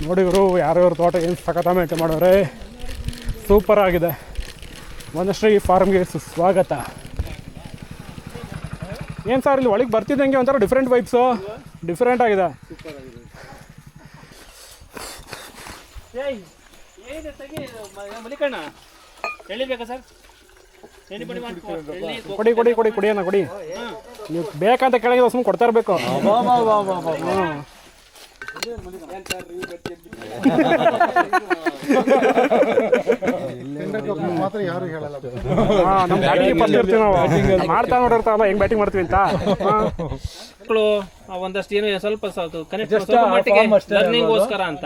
ನೋಡಿ ಇವರು ಯಾರ್ಯಾರ ತೋಟ ಏನು ಸಖತ್ತ ಮೇಂಟೈನ್ ಮಾಡೋರೆ. ಸೂಪರ್ ಆಗಿದೆ. ವನಶ್ರೀ ಫಾರ್ಮ್ಗೆ ಸ್ವಾಗತ. ಏನು ಸರ್ ಇಲ್ಲಿ ಒಳಗೆ ಬರ್ತಿದ್ದಂಗೆ ಒಂಥರ ಡಿಫ್ರೆಂಟ್ ವೈಬ್ಸು, ಡಿಫ್ರೆಂಟ್ ಆಗಿದೆ. ಕೊಡಿ ಕೊಡಿ ಕೊಡಿ ಕುಡಿಯೋಣ ಕೊಡಿ. ನೀವು ಬೇಕಂತ ಕೆಳಗೆ ಸುಮ್ಮನೆ ಕೊಡ್ತಾ ಇರಬೇಕು. ಮಾತ್ರ ಯಾರು ಹೇಳಲ್ಲ. ನಮ್ಮ ಬ್ಯಾಟಿಂಗ್ ಫಸ್ಟ್ ಇರ್ತೀವಿ ನಾವು. ಮಾಡ್ತಾ ನೋಡಿರ್ತಾವಲ್ಲ ಹೆಂಗ್ ಬ್ಯಾಟಿಂಗ್ ಮಾಡ್ತೀವಿ ಅಂತ. ಮಕ್ಕಳು ಒಂದಷ್ಟು ಏನು ಸ್ವಲ್ಪ ಲರ್ನಿಂಗ್ಗೋಸ್ಕರ ಅಂತ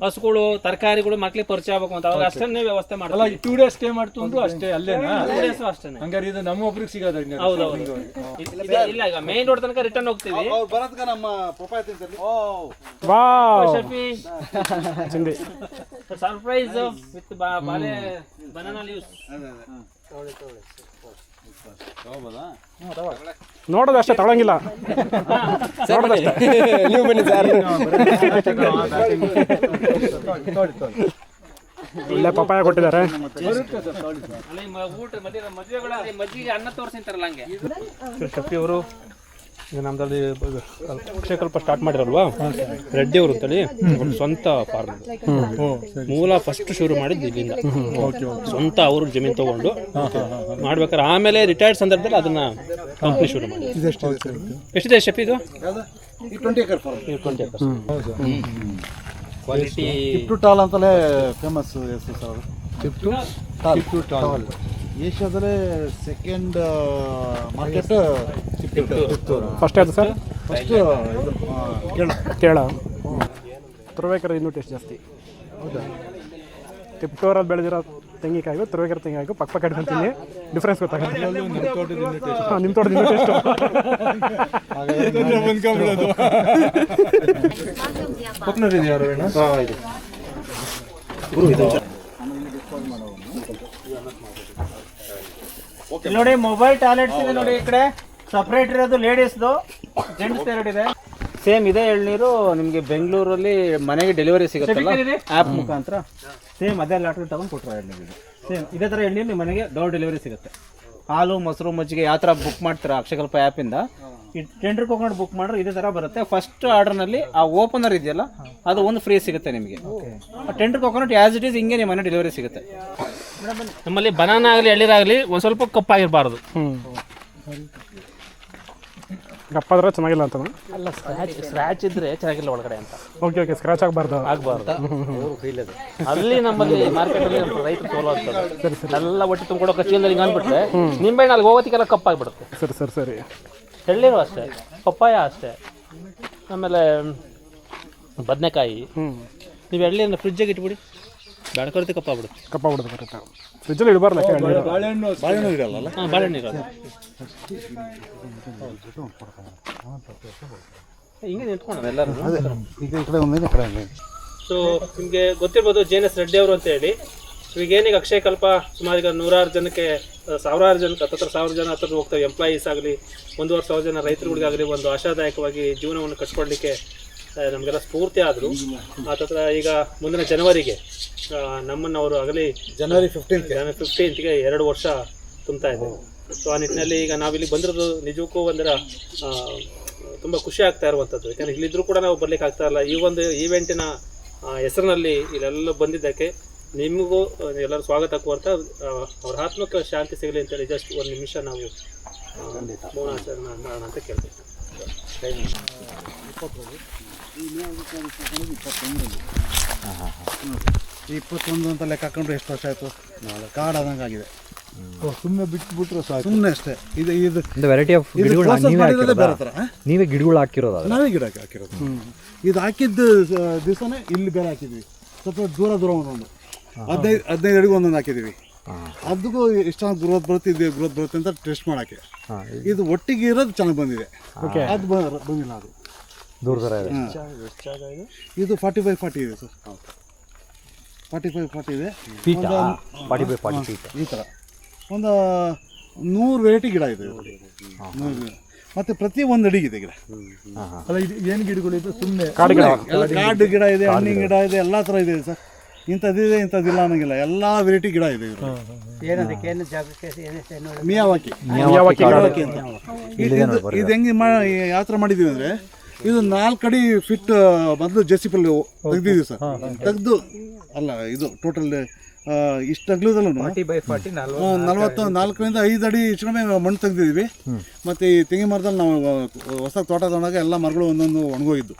ಹಸುಗಳು ತರಕಾರಿಗಳು ಮಕ್ಳಿಗೆ ಪರಿಚಯ ಆಗಬೇಕು ಅಂತ ಅವಾಗ ಅಷ್ಟನ್ನೇ ವ್ಯವಸ್ಥೆ ಮಾಡಲ್ಲ. 2 days ಸ್ಟೇ ಮಾಡ್ತು ಅಂದ್ರು ಅಷ್ಟೇ ಅಲ್ಲೇನಾ? ಅಷ್ಟೇ. ಹಂಗಾರೆ ಇದು ನಮ್ಮ ಒಬ್ರಿಗೆ ಸಿಗೋದು. ಹೌದೌದು. ಇಲ್ಲ ಈಗ ಮೇನ್ ರೋಡ್ ತನಕ ರಿಟರ್ನ್ ಹೋಗ್ತೀವಿ. ನಮ್ಮ ಪಪ್ಪಾಯ ತಿಂತಾರೆ. Shafi surprise with banana leaves. ನೋಡೋದಷ್ಟೇ, ತಗೊಳಂಗಿಲ್ಲ. ನೀವು ಬನ್ನಿ ಸರ್. ಒಳ್ಳೆ ಪಪ್ಪಾಯ ಕೊಟ್ಟಿದ್ದಾರೆ. ಮಜ್ಜಿಗೆ ಅನ್ನ ತೋರಿಸಿಂತಾರಲ್ಲ ಹಂಗೆ. ಶಫಿ ಅವರು ಈಗ ನಮ್ಮದಲ್ಲಿ ಅಕ್ಷಯಕಲ್ಪ ಸ್ಟಾರ್ಟ್ ಮಾಡಿರಲ್ವಾ, ರೆಡ್ಡಿ ಅವರು ಅಂತೇಳಿ ಒಂದು ಸ್ವಂತ ಫಾರ್ಮ್. ಮೂಲ ಫಸ್ಟ್ ಶುರು ಮಾಡಿದ್ದು ಇಲ್ಲಿಂದ. ಸ್ವಂತ ಅವರು ಜಮೀನು ತಗೊಂಡು ಮಾಡ್ಬೇಕಾದ್ರೆ ಆಮೇಲೆ ರಿಟೈರ್ಡ್ ಸಂದರ್ಭದಲ್ಲಿ ಅದನ್ನ ಕಂಪ್ನಿ ಶುರು ಮಾಡಿ. ಎಷ್ಟಿದೆ ಶಫಿ ಇದು? 20 acre farm. 20 acres. Quality Tiptur tall ಅಂತಲೇ ಫೇಮಸ್ ಹೆಸರು ಸರ್. ಟಿಪ್ಟು ಟಾಲ್ ಏಷ್ಯಾದಲ್ಲೇ ಸೆಕೆಂಡ್ ಮಾರ್ಕೆಟ್ ಫಸ್ಟ್ ಆಯ್ತು ಸರ್. ಫಸ್ಟ್ ಕೇಳ ತುರುವೇಕರ ಇನ್ನೂ ಟೇಸ್ಟ್ ಜಾಸ್ತಿ. ಹೌದಾ? ಟಿಪ್ಟೋರಲ್ಲಿ ಬೆಳೆದಿರೋ ತೆಂಗಿನಕಾಯಿಗೂ ತುರುವೇಕರ ತೆಂಗಿನಕಾಯಿಗೂ ಪಕ್ಕ ಕಟ್ಕೊಂತೀನಿ, ಡಿಫ್ರೆನ್ಸ್ ಗೊತ್ತಾಗುತ್ತೆ. ನಿಮ್ಮ ತೋಟದ ಇನ್ನೂ ಟೇಸ್ಟು. ನೋಡಿ ಮೊಬೈಲ್ ಟಾಯ್ಲೆಟ್ಸ್ ಇದೆ ನೋಡಿ. ಈ ಕಡೆ ಸಪ್ರೇಟ್ ಇರೋದು ಲೇಡೀಸ್ದು, ಜೆಂಟ್ಸ್ ಎರಡು ಇದೆ. ಸೇಮ್ ಇದೇ ಎಳ್ನೀರು ನಿಮಗೆ ಬೆಂಗಳೂರಲ್ಲಿ ಮನೆಗೆ ಡೆಲಿವರಿ ಸಿಗುತ್ತಲ್ಲ ಆ್ಯಪ್ ಮುಖಾಂತರ. ಸೇಮ್ ಅದೇ ಲಾಟ್ರಿ ತಗೊಂಡು ಕೊಟ್ಟರೆ ಎಳ್ನೀರು ಸೇಮ್ ಇದೇ ಥರ ಎಳ್ನೀರು ನಿಮ್ಮ ಮನೆಗೆ ಡೋರ್ ಡೆಲಿವರಿ ಸಿಗುತ್ತೆ. ಹಾಲು ಮೊಸರು ಮಜ್ಜಿಗೆ ಯಾವ ಥರ ಬುಕ್ ಮಾಡ್ತೀರಾ ಅಕ್ಷಯಕಲ್ಪ ಆ್ಯಪಿಂದ, ಈ ಟೆಂಡರ್ ಕೊಕೊಂಡು ಬುಕ್ ಮಾಡಿದ್ರೆ ಇದೇ ಥರ ಬರುತ್ತೆ. ಫಸ್ಟ್ ಆರ್ಡರ್ನಲ್ಲಿ ಆ ಓಪನರ್ ಇದೆಯಲ್ಲ ಅದು ಒಂದು ಫ್ರೀ ಸಿಗುತ್ತೆ ನಿಮಗೆ. Tender coconut as it is ಹಿಂಗೆ ನಿಮ್ಮ ಮನೆ ಡೆಲಿವರಿ ಸಿಗುತ್ತೆ. ನಮ್ಮಲ್ಲಿ ಬನಾನಾ ಆಗಲಿ ಎಳ್ನೀರಾಗಲಿ ಒಂದು ಸ್ವಲ್ಪ ಕಪ್ಪಾಗಿರಬಾರ್ದು. ಗಪ್ಪಾದ್ರೆ ಚೆನ್ನಾಗಿಲ್ಲ ಅಂತ ಅಲ್ಲ, ಸ್ಕ್ರಾಚ್ ಇದ್ರೆ ಚೆನ್ನಾಗಿಲ್ಲ ಒಳಗಡೆ ಅಂತ. ಓಕೆ ಓಕೆ, ಸ್ಕ್ರಾಚ್ ಆಗಬಾರ್ದು. ಅಲ್ಲಿ ನಮ್ಮಲ್ಲಿ ಮಾರ್ಕೆಟಲ್ಲಿ ರೈತರು ಸೋಲು ಆಗ್ತದೆ. ಎಲ್ಲ ಒಟ್ಟು ತುಂಬಿಕೊಡೋ ಕಚ್ಚಿಯಲ್ಲಿ ಹಿಂಗೆ ಅಂದ್ಬಿಟ್ರೆ ನಿಂಬೆಹಣ್ಣು ಅಲ್ಲಿ ಹೋಗೋತಿಗೆಲ್ಲ ಕಪ್ಪಾಗಿಬಿಡುತ್ತೆ. ಸರಿ ಸರಿ ಸರಿ. ಎಳ್ನೀರು ಅಷ್ಟೇ, ಪಪ್ಪಾಯ ಅಷ್ಟೇ, ಆಮೇಲೆ ಬದನೆಕಾಯಿ. ನೀವು ಎಳ್ನೀರನ್ನ ಫ್ರಿಜ್ಜಿಗೆ ಇಟ್ಬಿಡಿ, ಬೆಳಕೊರ್ತಿ ಕಪ್ಪಾಗ್ಬಿಡುತ್ತೆ. ಕಪ್ಪಾಗ್ಬಿಡುತ್ತೆ ಕರೆಕ್ಟ್. ಫ್ರಿಜ್ಜಲ್ಲಿ ಇಡಬಾರ್ದು. ಬಾಳೆಹಣ್ಣು ಇರಲ್ಲ. ಹಾಂ, ಬಾಳೆಹಣ್ಣು ಇರೋದು ಹಿಂಗೆ ನಿಂತ್ಕೊಂಡು ಎಲ್ಲರೂ. ಈಗ ಈ ಕಡೆ ಒಂದಿನ ಕಡೆ. ಸೊ ನಿಮಗೆ ಗೊತ್ತಿರ್ಬೋದು JNS ರೆಡ್ಡಿ ಅವರು ಅಂತ ಹೇಳಿ. ಈಗೇನಿಗೆ ಅಕ್ಷಯಕಲ್ಪ ಸುಮಾರು ಈಗ 100 ಜನಕ್ಕೆ, 1000 ಜನಕ್ಕೆ, 1000 ಜನ ಹತ್ರ ಹೋಗ್ತವೆ. ಎಂಪ್ಲಾಯೀಸ್ ಆಗಲಿ, 1,500 ಜನ ರೈತರುಗಳಿಗಾಗಲಿ ಒಂದು ಆಶಾದಾಯಕವಾಗಿ ಜೀವನವನ್ನು ಕಟ್ಕೊಳ್ಳಿಕ್ಕೆ ನಮಗೆಲ್ಲ ಸ್ಫೂರ್ತಿ ಆದರು. ಆತತ್ರ ಈಗ ಮುಂದಿನ ಜನವರಿಗೆ ನಮ್ಮನ್ನು ಅವರು ಆಗಲಿ ಜನವರಿ 15ಗೆ 2 ವರ್ಷ ತುಂಬ್ತಾ ಇದೆ. ಸೊ ಆ ನಿಟ್ಟಿನಲ್ಲಿ ಈಗ ನಾವಿಲ್ಲಿ ಬಂದಿರೋದು ನಿಜಕ್ಕೂ ಒಂದರ ತುಂಬ ಖುಷಿ ಆಗ್ತಾ ಇರುವಂಥದ್ದು. ಯಾಕಂದರೆ ಇಲ್ಲಿದ್ದರೂ ಕೂಡ ನಾವು ಬರ್ಲಿಕ್ಕೆ ಆಗ್ತಾ ಇಲ್ಲ. ಈ ಒಂದು ಈವೆಂಟಿನ ಹೆಸರಿನಲ್ಲಿ ಇಲ್ಲೆಲ್ಲ ಬಂದಿದ್ದಕ್ಕೆ ನಿಮಗೂ ಎಲ್ಲರೂ ಸ್ವಾಗತ ಕೋರ್ತಾ ಅವ್ರ ಆತ್ಮಕ್ಕೆ ಶಾಂತಿ ಸಿಗಲಿ ಅಂತೇಳಿ ಜಸ್ಟ್ ಒಂದು ನಿಮಿಷ ನಾವು ಮೌನಾಚರಣೆ ಮಾಡೋಣ ಅಂತ ಕೇಳ್ತೀವಿ. 21 ಅಂತ ಲೆಕ್ಕ ಹಾಕೊಂಡ್ರೆ ಎಷ್ಟು ವರ್ಷ ಆಯಿತು? ಕಾಡಾದಂಗೆ ಆಗಿದೆ. ಸುಮ್ಮನೆ ಬಿಟ್ಬಿಟ್ರೆ ಸಾಕು, ಸುಮ್ಮನೆ ಅಷ್ಟೇ. ಇದು ವೆರೈಟಿ ಆಫ್ ಗಿಡಗಳು ನೀವೇ ಗಿಡಗಳು ಹಾಕಿರೋದು? ನಾವೇ ಗಿಡ ಹಾಕಿರೋದು. ಇದು ಹಾಕಿದ್ದ ದಿವಸನೇ ಇಲ್ಲಿ ಬೇರೆ ಹಾಕಿದ್ವಿ. ಸ್ವಲ್ಪ ದೂರ ಒಂದೊಂದು 15 ಅಡಿಗೆ ಒಂದೊಂದು ಹಾಕಿದ್ದೀವಿ. ಅದಕ್ಕೂ ಎಷ್ಟು ಚೆನ್ನಾಗಿ ಗ್ರೋತ್ ಬರುತ್ತೆ ಅಂತ ಟೆಸ್ಟ್ ಮಾಡೋಕ್ಕೆ. ಇದು ಒಟ್ಟಿಗೆ ಇರೋದು ಚೆನ್ನಾಗಿ ಬಂದಿದೆ, ಅದು ಬಂದಿಲ್ಲ. ಅದು ದೂರ ಥರ ಇದೆ. ಇದು 45-40 ಇದೆ ಸರ್. 45-40 ಇದೆ. 45-40 ಫೀಟ್ ಈ ಥರ ಒಂದು 100 ವೆರೈಟಿ ಗಿಡ ಇದೆ. ಮತ್ತು ಪ್ರತಿ ಒಂದು ಅಡಿಗಿದೆ ಗಿಡ. ಅಲ್ಲ ಇದು ಏನು ಗಿಡಗಳು ಇದು ಸುಮ್ಮನೆ ಕಾಡು ಗಿಡ ಎಲ್ಲ ಕಾಡು ಗಿಡ ಇದೆ, ಹಣ್ಣಿನ ಗಿಡ ಇದೆ, ಎಲ್ಲ ಥರ ಇದೆ ಸರ್. ಇಂಥದ್ದಿದೆ ಇಂಥದ್ದಿಲ್ಲ ಅನ್ನೋಂಗಿಲ್ಲ, ಎಲ್ಲ ವೆರೈಟಿ ಗಿಡ ಇದೆ ಇದು. ಮಿಯಾವಾಕಿ ಅಂತ ಇದು ಹೆಂಗೆ ಯಾವ ಥರ ಮಾಡಿದ್ದೀವಿ ಅಂದರೆ, ಇದು 4 ಅಡಿ ಫಿಟ್ ಮೊದಲು ಜೆಸಿಪಲ್ಲಿ ತೆಗ್ದಿದ್ದೀವಿ ಸರ್. ತೆಗೆದು ಅಲ್ಲ ಇದು ಟೋಟಲ್ ಇಷ್ಟು ಅಗ್ಲದಲ್ಲೂ 4ರಿಂದ 5 ಅಡಿ ಇಷ್ಟು ಕಡಿಮೆ ಮಣ್ಣು ತೆಗ್ದಿದ್ದೀವಿ. ಮತ್ತು ಈ ತೆಂಗಿನ ಮರದಲ್ಲಿ ನಾವು ಹೊಸ ತೋಟ ತಗೊಂಡಾಗ ಎಲ್ಲ ಮರಗಳು ಒಂದೊಂದು ಒಣಗೋಗಿದ್ದು,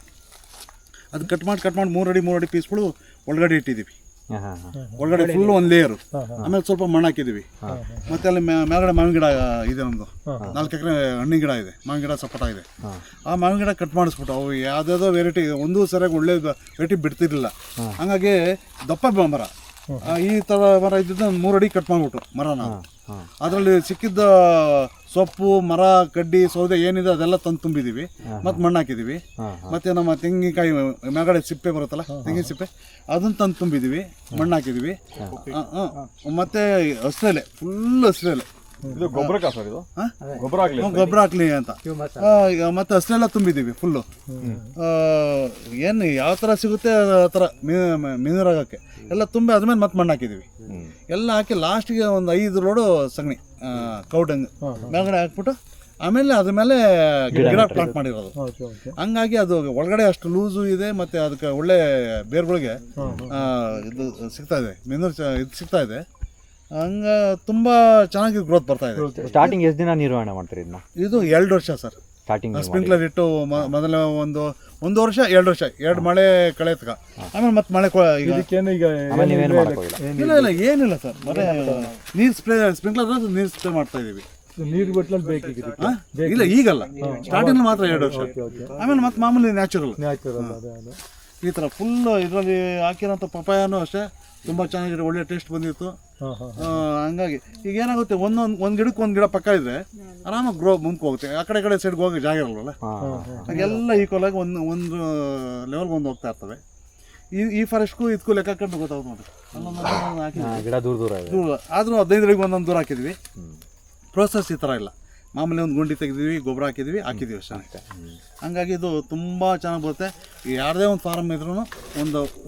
ಅದು ಕಟ್ ಮಾಡಿ 3 ಅಡಿ ಪೀಸ್ಗಳು ಒಳಗಡೆ ಇಟ್ಟಿದ್ದೀವಿ. ಒಳಗಡೆ ಫುಲ್ ಒಂದು ಲೇಯರು, ಆಮೇಲೆ ಸ್ವಲ್ಪ ಮಣ್ಣು ಹಾಕಿದ್ದೀವಿ. ಮತ್ತೆ ಅಲ್ಲಿ ಮೇಲ್ಗಡೆ ಮಾವಿನ ಗಿಡ ಇದೆ, ನಮ್ಮದು 4 ಎಕರೆ ಹಣ್ಣಿನ ಗಿಡ ಇದೆ, ಮಾವಿನ ಗಿಡ ಸಪೋಟ ಇದೆ. ಆ ಮಾವಿನ ಗಿಡ ಕಟ್ ಮಾಡಿಸ್ಬಿಟ್ಟು ಅವು ಯಾವುದಾದ್ರೂ ವೆರೈಟಿ ಒಂದೂ ಸರಿಯಾಗಿ ಒಳ್ಳೆ ವೆರೈಟಿ ಬಿಡ್ತಿರ್ಲಿಲ್ಲ. ಹಂಗಾಗಿ ದಪ್ಪ ಮರ, ಈ ಥರ ಮರ ಇದ್ದಿದ್ದು 3 ಅಡಿ ಕಟ್ ಮಾಡಿಬಿಟ್ಟು ಮರನ, ಅದರಲ್ಲಿ ಸಿಕ್ಕಿದ್ದ ಸೊಪ್ಪು, ಮರ, ಕಡ್ಡಿ, ಸೌದೆ ಏನಿದೆ ಅದೆಲ್ಲ ತಂದು ತುಂಬಿದ್ದೀವಿ. ಮತ್ತು ಮಣ್ಣು ಹಾಕಿದ್ದೀವಿ. ಮತ್ತು ನಮ್ಮ ತೆಂಗಿನಕಾಯಿ ಮೇಲ್ಗಡೆ ಸಿಪ್ಪೆ ಬರುತ್ತಲ್ಲ, ತೆಂಗಿನ ಸಿಪ್ಪೆ, ಅದನ್ನು ತಂದು ತುಂಬಿದ್ದೀವಿ, ಮಣ್ಣು ಹಾಕಿದ್ದೀವಿ. ಮತ್ತು ಹಸಿರೆಲೆ, ಫುಲ್ ಹಸಿರೆಲೆ, ಇದು ಗೊಬ್ಬರ ಸರ್, ಇದು ಗೊಬ್ಬರ ಹಾಕ್ಲಿ ಅಂತ. ಮತ್ತು ಹಸಿರೆಲ್ಲ ತುಂಬಿದ್ದೀವಿ ಫುಲ್ಲು. ಏನು ಯಾವ ಥರ ಸಿಗುತ್ತೆ ಆ ಥರ ಮೀನುರಾಗಕ್ಕೆ ಎಲ್ಲ ತುಂಬಿ ಆದ್ಮೇಲೆ ಮತ್ತೆ ಮಣ್ಣು ಹಾಕಿದ್ದೀವಿ. ಎಲ್ಲ ಹಾಕಿ ಲಾಸ್ಟಿಗೆ ಒಂದು 5 ಲೋಡು ಸಗಣಿ ಕೌಡಂಗ್ ಮೇಲ್ಗಡೆ ಹಾಕ್ಬಿಟ್ಟು ಆಮೇಲೆ ಅದ್ರ ಮೇಲೆ ಗಿಡ ಪ್ಲಾಂಟ್ ಮಾಡಿರೋದು. ಹಂಗಾಗಿ ಅದು ಒಳಗಡೆ ಅಷ್ಟು ಲೂಸು ಇದೆ, ಮತ್ತು ಅದಕ್ಕೆ ಒಳ್ಳೆ ಬೇರ್ಗಳಿಗೆ ಇದು ಸಿಗ್ತಾ ಇದೆ, ಇದು ಸಿಗ್ತಾ ಇದೆ. ಹಂಗ ತುಂಬ ಚೆನ್ನಾಗಿ ಗ್ರೋತ್ ಬರ್ತಾ ಇದೆ. ಸ್ಟಾರ್ಟಿಂಗ್ ಎಷ್ಟು ದಿನ ನಿರ್ವಹಣೆ ಮಾಡ್ತೀರಿ ಇದನ್ನ? ಇದು 2 ವರ್ಷ ಸರ್. ಸ್ಟಾರ್ಟಿಂಗ್ ಸ್ಪ್ರಿಂಕ್ಲರ್ ಇಟ್ಟು ಮೊದಲ ಒಂದು ವರ್ಷ 2 ವರ್ಷ 2 ಮಳೆ ಕಳೆತಕ, ಆಮೇಲೆ ಮತ್ತೆ ಮಳೆ ಇಲ್ಲ ಏನಿಲ್ಲ ಸರ್. ಮತ್ತೆ ನೀರು ಸ್ಪ್ರಿಂಕ್ಲರ್ ನೀರು ಸ್ಪ್ರೇ ಮಾಡ್ತಾ ಇದೀವಿ. ನೀರು ಬಟ್ಲಲ್ಲಿ ಬೇಕಿದೆ ಇಲ್ಲ ಈಗಲ್ಲ, ಸ್ಟಾರ್ಟಿಂಗ್ ಮಾತ್ರ 2 ವರ್ಷ, ಆಮೇಲೆ ಮತ್ತೆ ಮಾಮೂಲಿ ನ್ಯಾಚುರಲ್ ಈ ಥರ ಫುಲ್ ಇದರಲ್ಲಿ ಹಾಕಿರೋಂಥ ಪಪಾಯನೂ ಅಷ್ಟೇ ತುಂಬ ಚೆನ್ನಾಗಿದೆ, ಒಳ್ಳೆ ಟೇಸ್ಟ್ ಬಂದಿತ್ತು. ಹಂಗಾಗಿ ಈಗ ಏನಾಗುತ್ತೆ, ಒಂದು ಗಿಡಕ್ಕೆ ಒಂದು ಗಿಡ ಪಕ್ಕ ಇದ್ರೆ ಆರಾಮಾಗಿ ಗ್ರೋ ಮುಂದೆ ಹೋಗುತ್ತೆ. ಆ ಕಡೆ ಸೈಡ್ಗೆ ಹೋಗಿ ಜಾಗ ಇರಲ್ವಲ್ಲ, ಹಾಗೆಲ್ಲ ಈಕ್ವಲ್ ಆಗಿ ಒಂದು ಲೆವೆಲ್ಗೆ ಒಂದು ಹೋಗ್ತಾ ಇರ್ತವೆ. ಈ ಫಾರೆಸ್ಟ್ಗೂ ಇದಕ್ಕೂ ಲೆಕ್ಕ ಕಂಡು ಗೊತ್ತಾಗುತ್ತೆ ನೋಡಿ. ಗಿಡ ದೂರ ಆದರೂ 15 ಅಡಿಗೆ ಒಂದೊಂದು ದೂರ ಹಾಕಿದ್ವಿ. ಪ್ರೋಸೆಸ್ ಈ ಥರ ಇಲ್ಲ, ಮಾಮೂಲಿ ಒಂದು ಗುಂಡಿ ತೆಗೆದಿದ್ವಿ, ಗೊಬ್ಬರ ಹಾಕಿದ್ವಿ ಅಷ್ಟೇ. ಹಂಗಾಗಿ ಇದು ತುಂಬ ಚೆನ್ನಾಗಿ ಬರುತ್ತೆ. ಯಾರದೇ ಒಂದು ಫಾರಮ್ ಇದ್ರೂ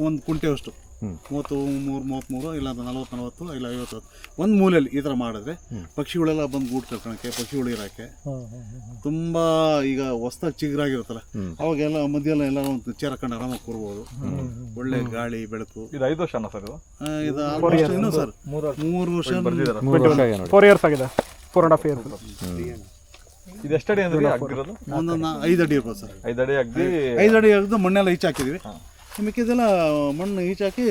ಒಂದು ಕುಂಟೆ ಅಷ್ಟು 33 ಇಲ್ಲ 40 ಇಲ್ಲ 50 ಒಂದು ಮೂಲೆಯಲ್ಲಿ ಈ ಥರ ಮಾಡಿದ್ರೆ ಪಕ್ಷಿಗಳೆಲ್ಲ ಬಂದು ಗೂಡು ಕರ್ಕೊಳಕ್ಕೆ, ಪಕ್ಷಿಗಳು ಇರೋಕ್ಕೆ ತುಂಬ. ಈಗ ಹೊಸ್ದಾಗಿ ಚಿಗುರಾಗಿರುತ್ತಲ್ಲ, ಅವಾಗೆಲ್ಲ ಮಧ್ಯೆಲ್ಲ ಎಲ್ಲ ಒಂದು ಚೇರ್ ಹಾಕೊಂಡು ಆರಾಮಾಗಿ ಕೂರ್ಬೋದು, ಒಳ್ಳೆ ಗಾಳಿ ಬೆಳಕು. ಇದು 5 ವರ್ಷ ಸರ್? ಇದು ಆಲ್ಮೋಸ್ಟ್ ಇನ್ನೂ ಸರ್ 3 ವರ್ಷ 4 ಇಯರ್ಸ್ ಆಗಿದೆ, 4.5 ಇಯರ್ಸ್. ಇದು ಎಷ್ಟು ಅಡಿ ಅಂದ್ರೆ ಆಗಿರೋದು? ಒಂದೊಂದು 5 ಅಡಿ ಇರ್ಬೋದು ಸರ್. 5 ಅಡಿ ಅಗ್ದಿ 5 ಅಡಿ ಅಗ್ದು ಮಣ್ಣೆಲ್ಲ ಈಚೆ ಹಾಕಿದ್ವಿ. ಮಿಕ್ಕಿದೆಲ್ಲ ಮಣ್ಣು ಈಚಾಕಿ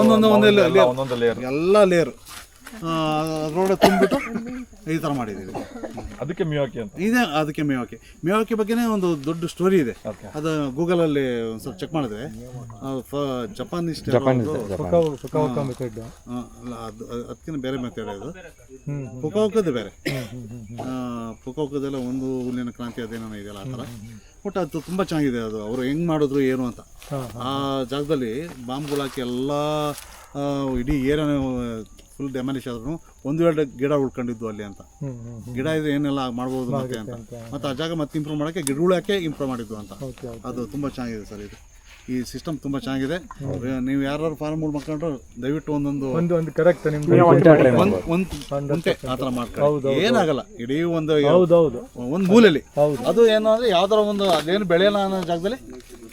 ಒಂದೊಂದು ಲೇಯರ್ ಎಲ್ಲ ಲೇಯರ್ ಅದರೊಳಗೆ ತುಂಬಿಟ್ಟು ಈ ಥರ ಮಾಡಿದ್ದೀವಿ. ಅದಕ್ಕೆ ಮಿಯಾವಾಕಿ ಅಂತ ಇದೆ. ಅದಕ್ಕೆ ಮಿಯಾವಾಕಿ ಬಗ್ಗೆನೇ ಒಂದು ದೊಡ್ಡ ಸ್ಟೋರಿ ಇದೆ. ಅದು ಗೂಗಲಲ್ಲಿ ಒಂದು ಸ್ವಲ್ಪ ಚೆಕ್ ಮಾಡಿದ್ರೆ ಜಪಾನೀಸ್ ಅದಕ್ಕಿಂತ ಬೇರೆ ಮೆಥಡ್ ಅದು. ಪುಕಾವಕದ್ದು ಬೇರೆ, ಪುಕಾವಕದೆಲ್ಲ ಒಂದು ಹುಲ್ಲಿನ ಕ್ರಾಂತಿ ಅದೇನೋ ಇದೆಯಲ್ಲ ಆ ಥರ. ಬಟ್ ಅದು ತುಂಬ ಚೆನ್ನಾಗಿದೆ. ಅದು ಅವರು ಹೆಂಗೆ ಮಾಡಿದ್ರು ಏನು ಅಂತ ಆ ಜಾಗದಲ್ಲಿ ಬಾಂಬ್ಗಳು ಹಾಕಿ ಎಲ್ಲ ಇಡೀ ಏರಿಯಾನ ಫುಲ್ ಡೆಮಾಲಿಷ್ ಆದ್ರೂ 1-2 ಗಿಡ ಉಳ್ಕೊಂಡಿದ್ದು ಅಲ್ಲಿ ಅಂತ. ಗಿಡ ಇದೆ ಏನೆಲ್ಲ ಮಾಡ್ಬೋದು ಮತ್ತೆ ಅಂತ. ಮತ್ತು ಆ ಜಾಗ ಮತ್ತೆ ಇಂಪ್ರೂವ್ ಮಾಡೋಕ್ಕೆ ಗಿಡಗಳು ಯಾಕೆ ಇಂಪ್ರೂವ್ ಮಾಡಿದ್ದು ಅಂತ. ಅದು ತುಂಬ ಚೆನ್ನಾಗಿದೆ ಸರ್. ಇದು ಈ ಸಿಸ್ಟಮ್ ತುಂಬ ಚೆನ್ನಾಗಿದೆ. ನೀವು ಯಾರು ಫಾರ್ಮ್ಗಳು ಮಾಡ್ಕೊಂಡ್ರು ದಯವಿಟ್ಟು ಒಂದೊಂದು ಕರೆಕ್ಟ್ ಒಂದು ಆ ಥರ ಮಾಡ್ಕೊಂಡು ಏನಾಗಲ್ಲ. ಇಡೀ ಒಂದು ಮೂಲೆಯಲ್ಲಿ ಅದು ಏನು ಅಂದರೆ ಯಾವ್ದಾರ ಒಂದು ಅದೇನು ಬೆಳೆಯಲ್ಲ ಅನ್ನೋ ಜಾಗದಲ್ಲಿ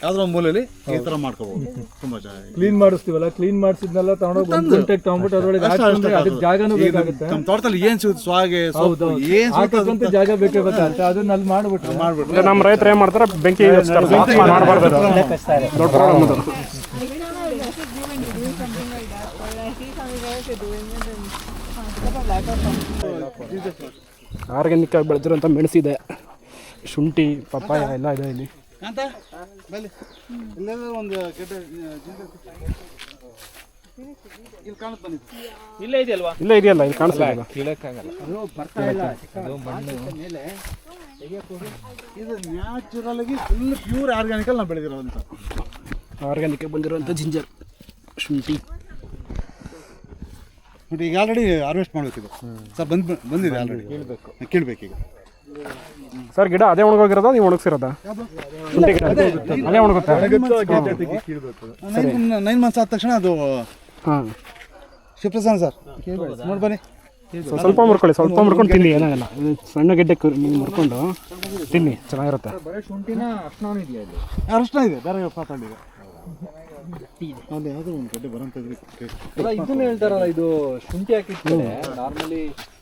ಯಾವ್ದಾರ ಒಂದು ಮೂಲೆಯಲ್ಲಿ ಈ ಥರ ಮಾಡ್ಕೋಬಹುದು. ತುಂಬ ಚೆನ್ನಾಗಿ ಕ್ಲೀನ್ ಮಾಡಿಸ್ತೀವಲ್ಲ, ಕ್ಲೀನ್ ಮಾಡಿಸಿದ್ನೆಲ್ಲ ತಗೊಂಡೋಗಿ ತಗೊಂಡ್ಬಿಟ್ಟು ಅದರೊಳಗೆ ಜಾಗನೂ ಬೇಕಾಗುತ್ತೆ. ನಮ್ಮ ತೋಟದಲ್ಲಿ ಏನು ಸಿಗುತ್ತೆ, ಸ್ವಾಗೆ ಏನು ಸಿಗುತ್ತೆ ಜಾಗ ಬೇಕೇ ಬೇಕಾಗುತ್ತೆ. ಅದನ್ನ ಅಲ್ಲಿ ಮಾಡ್ಬಿಟ್ಟು ನಮ್ಮ ರೈತರು ಏನು ಮಾಡ್ತಾರೆ, ಬೆಂಕಿ ಮಾಡಬಾರ್ದು. ಆರ್ಗ್ಯಾನಿಕ್ ಆಗಿ ಬೆಳೆದಿರೋಂಥ ಮೆಣಸಿದೆ, ಶುಂಠಿ, ಪಪ್ಪಾಯ ಎಲ್ಲ ಇದೆ ಇಲ್ಲಿ. ಅಂತ ಬಲ್ಲಿ ಇಲ್ಲೆಲ್ಲ ಒಂದು ಕೆಟ್ಟ ಇಲ್ಲಿ ಕಾಣುತ್ತೆ ಬನ್ನಿ. ಇಲ್ಲೇ ಇದೆಯಲ್ವಾ? ಇಲ್ಲೇ ಇದೆಯಲ್ಲ, ಇಲ್ಲಿ ಕಾಣಿಸ್ತಾ ಇಲ್ಲ. ಇದು ನ್ಯಾಚುರಲ್ ಆಗಿ ಫುಲ್ ಪ್ಯೂರ್ ಆರ್ಗ್ಯಾನಿಕಲ್ಲಿ ನಾವು ಬೆಳೆದಿರೋವಂಥ ಆರ್ಗ್ಯಾನಿಕ್ ಬಂದಿರೋಂಥ ಜಿಂಜರ್, ಶುಂಠಿ. ಬಟ್ ಈಗ ಆಲ್ರೆಡಿ ಹಾರ್ವೆಸ್ಟ್ ಮಾಡಬೇಕಿದೆ ಸರ್. ಬಂದಿದೆ ಆಲ್ರೆಡಿ. ಕೇಳಬೇಕೀಗ ಸರ್ ಗಿಡ ಅದೇ ಒಣಗೋಗಿರೋದಾ ನೀವು ಒಣಗಿಸಿರೋದಾ? ಶುಂಠಿ ಗಿಡ ಅದೇ ಒಣಗುತ್ತೆ. 9 ಮಂತ್ಸ್ ಆದ ತಕ್ಷಣ ಅದು ಹಾಂ, ಶಿವಪ್ರಸನ್ನ ಸರ್ ನೋಡಿ ಬನ್ನಿ. ಸ್ವಲ್ಪ ಮುರ್ಕೊಳ್ಳಿ, ಸ್ವಲ್ಪ ಮುರ್ಕೊಂಡು ತಿನ್ನಿ, ಏನಾಗಲ್ಲ. ಇದು ಸಣ್ಣ ಗೆಡ್ಡೆ ನೀವು ಮುರ್ಕೊಂಡು ತಿನ್ನಿ, ಚೆನ್ನಾಗಿರುತ್ತೆ. ಅರ್ಶನ ಇದೆ, ಬೇರೆ ಪಾತಾಡಿದೆ ಅಲ್ಲಿ ಯಾವುದೋ ಒಂದು ಗಡ್ಡೆ ಬರಂತಿದ್ರಿ. ಇದನ್ನ ಹೇಳ್ತಾರಲ್ಲ, ಇದು ಶುಂಠಿ ಹಾಕಿದ್ರೆ ನಾರ್ಮಲಿ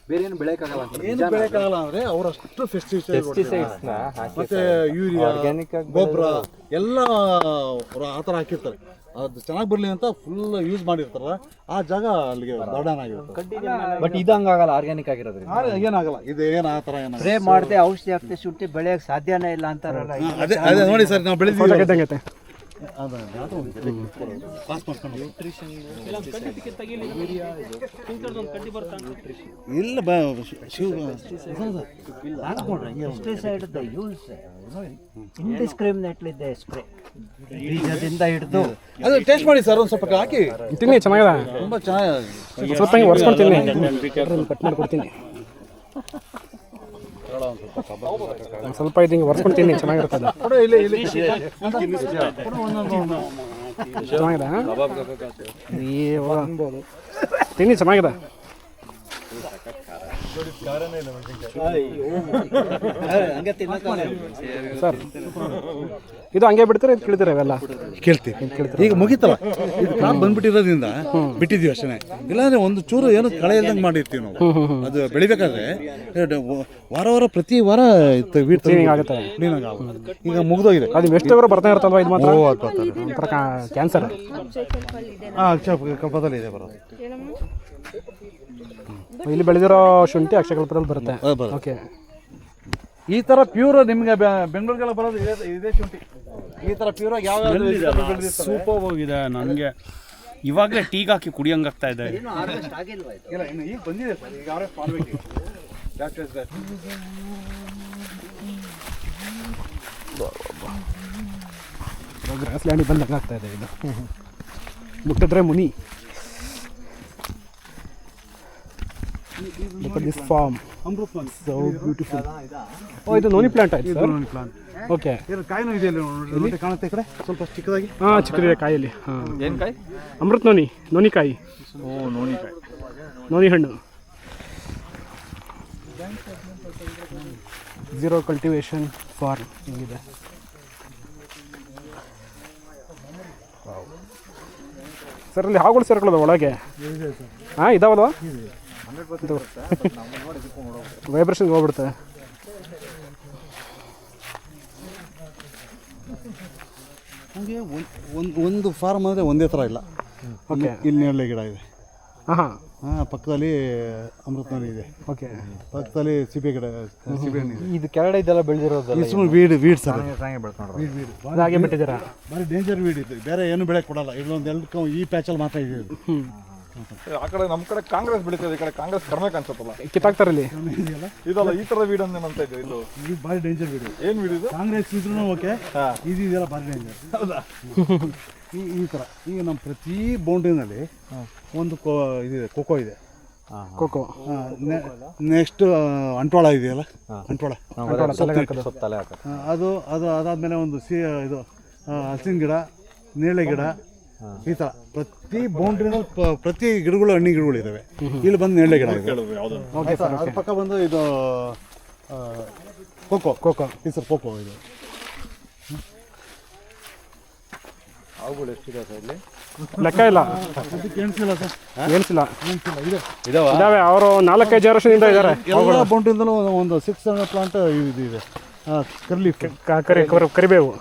ಬೇರೆ ಏನು ಬೆಳೆಯಕ್ಕಾಗಲ್ಲ ಅಂತ. ಏನು ಬೆಳೆಯಕ್ಕಾಗಲ್ಲ ಅಂದರೆ ಅವರಷ್ಟು ಪೆಸ್ಟಿಸೈಡ್ಸ್ನ ಮತ್ತೆ ಯೂರಿಯಾ, ಗೊಬ್ಬರ ಎಲ್ಲ ಆ ಥರ ಹಾಕಿರ್ತಾರೆ. ಅದು ಚೆನ್ನಾಗಿ ಬರಲಿ ಅಂತ ಫುಲ್ ಯೂಸ್ ಮಾಡಿರ್ತಾರಲ್ಲ, ಆ ಜಾಗ ಅಲ್ಲಿಗೆ ಬರ್ಡನ್ ಆಗಿರುತ್ತೆ. ಬಟ್ ಇದು ಹಂಗಾಗಲ್ಲ, ಆರ್ಗ್ಯಾನಿಕ್ ಆಗಿರೋದ್ರಿಂದ ಏನಾಗಲ್ಲ. ಇದು ಏನು ಆ ಥರ ಏನಾಗಲ್ಲ. ಸ್ಪ್ರೇ ಮಾಡದೆ ಔಷಧಿ ಹಾಕ್ತೆ ಶುಂಠಿ ಬೆಳೆಯಕ್ಕೆ ಸಾಧ್ಯನೇ ಇಲ್ಲ ಅಂತಾರಲ್ಲ. ಅದೇ ಅದೇ ನೋಡಿ ಸರ್, ನಾವು ಬೆಳೆದಿದ್ದೀವಿ. ಗೆದ್ದಂಗೈತೆ. ಇಲ್ಲ ಪೆಸ್ಟಿಸೈಡ್ ಯೂಸ್ ಇಂಡಿಸ್ಕ್ರಿಮಿನೇಟ್ಲಿ ಸ್ಪ್ರೇ, ಬೀಜದಿಂದ ಹಿಡಿದು. ಅದು ಟೇಸ್ಟ್ ಮಾಡಿ ಸರ್, ಒಂದು ಸ್ವಲ್ಪ ಹಾಕಿ ತಿನ್ನಿ, ಚೆನ್ನಾಗಿದೆ. ತುಂಬ ಚೆನ್ನಾಗಿ ಸ್ವಲ್ಪ ಹಿಂಗೆ ಒರೆಸ್ಕೊಂಡು ತಿನ್ನಿ, ಕಟ್ ಮಾಡಿಕೊಡ್ತೀನಿ. ಸ್ವಲ್ಪ ಇದು ಹಿಂಗೆ ಒರೆಸ್ಕೊಂಡು ತಿನ್ನಿ, ಚೆನ್ನಾಗಿರ್ತದೆ. ಚೆನ್ನಾಗಿದೆ, ತಿನ್ನಿ, ಚೆನ್ನಾಗಿದೆ. ಸರ್ ಇದು ಹಂಗೆ ಬಿಡ್ತೀರಾ, ಇದು ಕೇಳ್ತೀರಾ? ಇವೆಲ್ಲ ಕೇಳ್ತೀವಿ. ಈಗ ಮುಗಿತಲ್ಲ, ಇದು ಕ್ರಾಪ್ ಬಂದ್ಬಿಟ್ಟಿರೋದ್ರಿಂದ ಬಿಟ್ಟಿದ್ದೀವಿ ಅಷ್ಟೇ. ಇಲ್ಲಾಂದ್ರೆ ಒಂದು ಚೂರು ಏನು ಕಳೆ ಇಲ್ದಂಗೆ ಮಾಡಿರ್ತೀವಿ ನಾವು. ಅದು ಬೆಳಿಬೇಕಾದ್ರೆ ವಾರ ವಾರ ಪ್ರತಿ ವಾರ ಕ್ಲೀನಿಂಗ್ ಆಗುತ್ತೆ. ಕ್ಲೀನಾಗಿ ಈಗ ಮುಗಿದೋಗಿದೆ. ಅದು ಎಷ್ಟು ಬರ್ತಾ ಇರ್ತಲ್ವ ಇದು ಮಾತ್ರ? ಒಂಥರ ಕ್ಯಾನ್ಸರ್. ಕಲ್ಪದಲ್ಲಿ ಇದೆ ಬರೋದು. ಇಲ್ಲಿ ಬೆಳೆದಿರೋ ಶುಂಠಿ ಅಕ್ಷಯಕಲ್ಪದಲ್ಲಿ ಬರುತ್ತೆ. ಓಕೆ, ಈ ಥರ ಪ್ಯೂರ್ ನಿಮಗೆ ಬೆಂಗಳೂರಿಗೆಲ್ಲ ಬರೋದು ಇದೇ ಶುಂಠಿ. ಈ ಥರ ಪ್ಯೂರ್ ಆಗಿ ಯಾವ ಸೂಪರ್ ಹೋಗಿದೆ. ನನಗೆ ಇವಾಗಲೇ ಟೀಗೆ ಹಾಕಿ ಕುಡಿಯಂಗಾಗ್ತಾ ಇದೆ. ಇಲ್ಲ, ಇನ್ನು ಈಗ ಬಂದಿದೆ ಸರ್, ಈಗ ಅವರೇ ಮಾಡಬೇಕು. ಗ್ರಾಸ್ ಲ್ಯಾಂಡಿಗೆ ಬಂದಂಗೆ ಆಗ್ತಾ ಇದೆ ಇದು. ಮುಟ್ಟಿದ್ರೆ ಮುನಿ. Look at this farm. So beautiful. Oh, ಇದು ನೋನಿ ಪ್ಲಾಂಟ್ ಆಯ್ತು ಸರ್? Noni plant. ಓಕೆ. ಕಾಯಿನೂ ಇದೆ ನೋಡಿ, ಕಾಣುತ್ತೆ ಈ ಕಡೆ ಸ್ವಲ್ಪ ಚಿಕ್ಕದಾಗಿ. ಹಾಂ, ಚಿಕ್ಕದಿದೆ ಕಾಯಲ್ಲಿ. ಹಾಂ, ಏನು ಕಾಯಿ? ಅಮೃತ ನೋನಿ, ನೋನಿಕಾಯಿ. ಓ, ನೋನಿಕಾಯಿ, ನೋನಿ ಹಣ್ಣು. 0 ಕಲ್ಟಿವೇಶನ್ ಫಾರ್ಮ್ ಹಿಂಗಿದೆ. ಸರ್ ಅಲ್ಲಿ ಹಾವುಗಳು ಸೇರ್ಕೊಳ್ಳೋದು ಒಳಗೆ? ಹಾಂ, ಇದಾವಲ್ವ? ವೈಬ್ರೇಷನ್ಗೆ ಹೋಗ್ಬಿಡುತ್ತೆ. ಹಾಗೆ ಒಂದು ಫಾರ್ಮ್ ಅಂದರೆ ಒಂದೇ ಥರ ಇಲ್ಲ. ಓಕೆ, ಇಲ್ಲಿ ನೇರಳೆ ಗಿಡ ಇದೆ. ಹಾಂ, ಪಕ್ಕದಲ್ಲಿ ಅಮೃತನಲ್ಲಿ ಇದೆ. ಓಕೆ, ಪಕ್ಕದಲ್ಲಿ ಸಿಬೆ ಗಿಡ, ಸಿಬೆ ಹಣ್ಣು ಇದೆ. ಇದು ಕೆಳಗಡೆ ಇದೆಲ್ಲ ಬೆಳೆದಿರೋದಲ್ಲ, ಸುಮ್ಮನೆ ವೀಡ್ ಸರ್, ಹಾಗೆ ಬಿಟ್ಟಿದ್ದೀರಾ? ಭಾರಿ ಡೇಂಜರ್ ವೀಡ್ ಇದು. ಬೇರೆ ಏನು ಬೆಳೆ ಕೊಡಲ್ಲ. ಇಲ್ಲೊಂದು ಎರಡು ಈ ಪ್ಯಾಚಲ್ಲಿ ಮಾತ್ರ ಇದೆ ಇದು. ಆ ಕಡೆ ನಮ್ಮ ಕಡೆ ಕಾಂಗ್ರೆಸ್ ಬೆಳೀತದೆ, ಈ ಕಡೆ ಕಾಂಗ್ರೆಸ್ ಕಡಿಮೆ ಕಾಣಿಸುತ್ತಲ್ಲ. ಕಿತ್ತಾಕ್ತಾರಲ್ಲಿ ಇದಲ್ಲ, ಈ ಥರದ ವೀಡ್ ಅಂತ ಅಂತ ಇದೆ. ಇದು ಇದು ಭಾರಿ ಡೇಂಜರ್ ವೀಡ್. ಏನು ವೀಡ್ ಇದು? ಕಾಂಗ್ರೆಸ್ ಇದ್ರೂ ಓಕೆ, ಇದೆಯಲ್ಲ ಭಾರಿ ಡೇಂಜರ್. ಹೌದಾ? ಈ ಥರ ಈಗ ನಮ್ಮ ಪ್ರತಿ ಬೌಂಡ್ರಿನಲ್ಲಿ ಒಂದು ಇದಿದೆ, ಕೋಕೋ ಇದೆ. ಕೋಕೋ. ನೆಕ್ಸ್ಟ್ ಅಂಟ್ವಾಳ ಇದೆಯಲ್ಲ, ಅಂಟ್ವಾಳ ತಲೆ ಹಾಕೋದು. ಅದು ಅದಾದಮೇಲೆ ಒಂದು ಇದು ಹಲಸಿನ ಗಿಡ, ನೇರಳೆ ಗಿಡ, ಈ ಥರ ಪ್ರತಿ ಬೌಂಡ್ರಿನಲ್ಲಿ ಪ್ರತಿ ಗಿಡಗಳು ಹಣ್ಣಿನ ಗಿಡಗಳು ಇದ್ದಾವೆ. ಇಲ್ಲಿ ಬಂದು ನೇರಳೆ ಗಿಡ ಇದೆ. ಅದ್ರ ಪಕ್ಕ ಬಂದು ಇದು ಕೋಕೋ ಈ ಸರ್ ಕೋಕೋ ಇದು. ಅವುಗಳು ಎಷ್ಟಿದೆ ಸರ್ ಇಲ್ಲಿ? ಲೆಕ್ಕ ಇಲ್ಲ, ಅದಕ್ಕೆ ಎಣಿಸಿಲ್ಲ ಸರ್, ಎಣಿಸಿಲ್ಲ. ಇದಾವೆ. ಅವರು 4-5 ವರ್ಷದಿಂದ ಇದ್ದಾರೆ. ಎಲ್ಲ ಬೌಂಡ್ರಿಂದಲೂ ಒಂದು 600 ಪ್ಲಾಂಟ್ ಇದೆ. ಕರಿಬೇವು.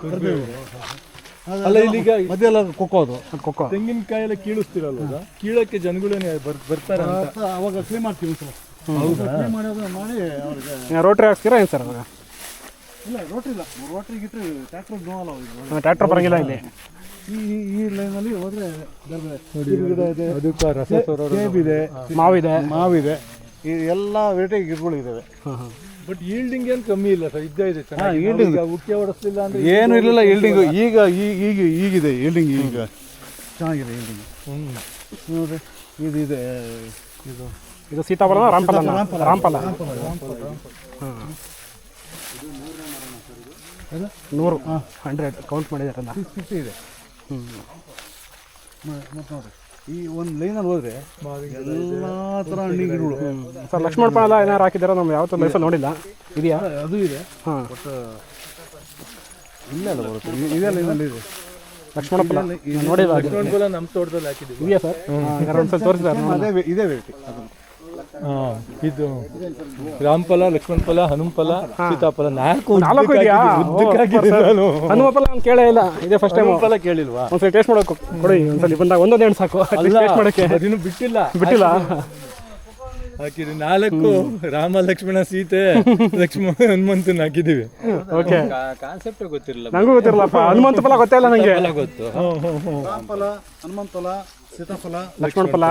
ಅಲ್ಲ, ಇಲ್ಲಿಗ ಮಧ್ಯ ಎಲ್ಲ ಕೋಕೋ, ಅದು ಕೋಕೋ. ತೆಂಗಿನಕಾಯಿ ಎಲ್ಲ ಕೀಳಿಸ್ತಿರಲ್ವ, ಕೀಳಕ್ಕೆ ಜನಗಳೇನೆ ಬರ್ತಾರೆ ಅಂತ ಅವಾಗ ಕ್ಲೀನ್ ಮಾಡ್ತೀವಿ ಸರ್. ಕ್ಲೀನ್ ಮಾಡೋದು ಮಾಡಿ ಅವ್ರಿಗೆ ರೋಟ್ರಿ ಹಾಕ್ತೀರಾ ಏನು ಸರ್ ಅವಾಗ? ಇಲ್ಲ, ರೋಟ್ರಿ ಗಿಟ್ರಿ ಟ್ರ್ಯಾಕ್ಟರ್ ನೋಡಲ್ಲ. ಟ್ರ್ಯಾಕ್ಟರ್ ಬರೋಂಗಿಲ್ಲ ಇಲ್ಲಿ. ಈ ಲೈನಲ್ಲಿ ಹೋದ್ರೆ ಅದಕ್ಕೆ ಇದೆ, ಮಾವಿದೆ, ಈ ಎಲ್ಲ ವೆರೈಟಿ ಗಿಡಗಳು ಇದ್ದಾವೆ. ಬಟ್ ಈಲ್ಡಿಂಗ್ ಏನು ಕಮ್ಮಿ ಇಲ್ಲ ಸರ್, ಇದ್ದೇ ಇದೆ ಚೆನ್ನಾಗಿ. ಉಕ್ಕೆ ಹೊಡಿಸ್ಲಿಲ್ಲ ಅಂದ್ರೆ ಏನು ಇರಲಿಲ್ಲ ಈಲ್ಡಿಂಗ್. ಈಗಿದೆ ಈಲ್ಡಿಂಗ್, ಈಗ ಚೆನ್ನಾಗಿದೆ ಈಲ್ಡಿಂಗ್. ನೋಡ್ರಿ, ಇದೆ ಇದು ಸೀತಾಫಲ, ರಾಮಫಲ. ಹಾಂ, 100 100 ಕೌಂಟ್ ಮಾಡಿದಾರಲ್ಲ. 50 ಇದೆ. ಮತ್ತೆ ನೋಡಿ ಈ ಒಂದು ಲೈನಲ್ಲಿ ಹೋದ್ರೆ ಎಲ್ಲ ಥರ ಹಣ್ಣಿನ ಗಿಡಗಳು. ಸರ್ ಲಕ್ಷ್ಮಣ ಫಲ ಏನಾರು ಹಾಕಿದಾರ ನಮ್ಮ ಯಾವತ್ತೂ ಲೈಫಲ್ಲಿ ನೋಡಿಲ್ಲ. ಇದೆಯಾ? ಅದು ಇದೆ. ಹಾಂ, ಇಲ್ಲ ಅಲ್ಲ ಬರುತ್ತೆ, ಇದೇ ಲೈನಲ್ಲಿ ಇದೆ ಲಕ್ಷ್ಮಣ ಫಲ ನೋಡಿಲ್ಲ. ಫಲ ನಮ್ಮ ತೋಟದಲ್ಲಿ ಹಾಕಿದ್ದೀವಿ. ಇದೆಯಾ ಸರ್? ಒಂದ್ಸಲ ತೋರಿಸಿದ್ದಾರೆ. ಅದೇ ಇದೇ ವೆರೈಟಿ. ಇದು ರಾಮಫಲ, ಲಕ್ಷ್ಮಣ ಫಲ, ಹನುಮ ಫಲ, ಸೀತಾಫಲ 4 ಇದೆಯಾ? ಹನುಮ ಫಲ ನಾನು ಕೇಳೇ ಇಲ್ಲ, ಇದೇ ಫಸ್ಟ್ ಟೈಮ್. ಫಲ ಕೇಳಿಲ್ವಾ? ಒಂದ್ಸಲ ಟೇಸ್ಟ್ ಮಾಡೋಕೆ ಕೊಡಿ. ಒಂದ್ಸಲ ಬಂದಾಗ ಒಂದೊಂದು ಹಣ್ಣು ಸಾಕು ಟೇಸ್ಟ್ ಮಾಡೋಕ್ಕೆ. ಅದಿನ್ನು ಬಿಟ್ಟಿಲ್ಲ ಹಾಕಿದ್ವಿ 4 ರಾಮ ಲಕ್ಷ್ಮಣ ಸೀತೆ ಲಕ್ಷ್ಮಣ ಹನುಮಂತನ ಹಾಕಿದೀವಿ. ಓಕೆ, ಕಾನ್ಸೆಪ್ಟ್ ಗೊತ್ತಿರಲಿಲ್ಲ ನಂಗೂ ಗೊತ್ತಿರಲ್ಲಪ್ಪ. ಹನುಮಂತ ಫಲ ಗೊತ್ತೇ ಇಲ್ಲ ನನಗೆ. ಗೊತ್ತು. ರಾಮಫಲ, ಹನುಮಂತ ಫಲ, ಸೀತಾಫಲ, ಲಕ್ಷ್ಮಣ ಫಲ,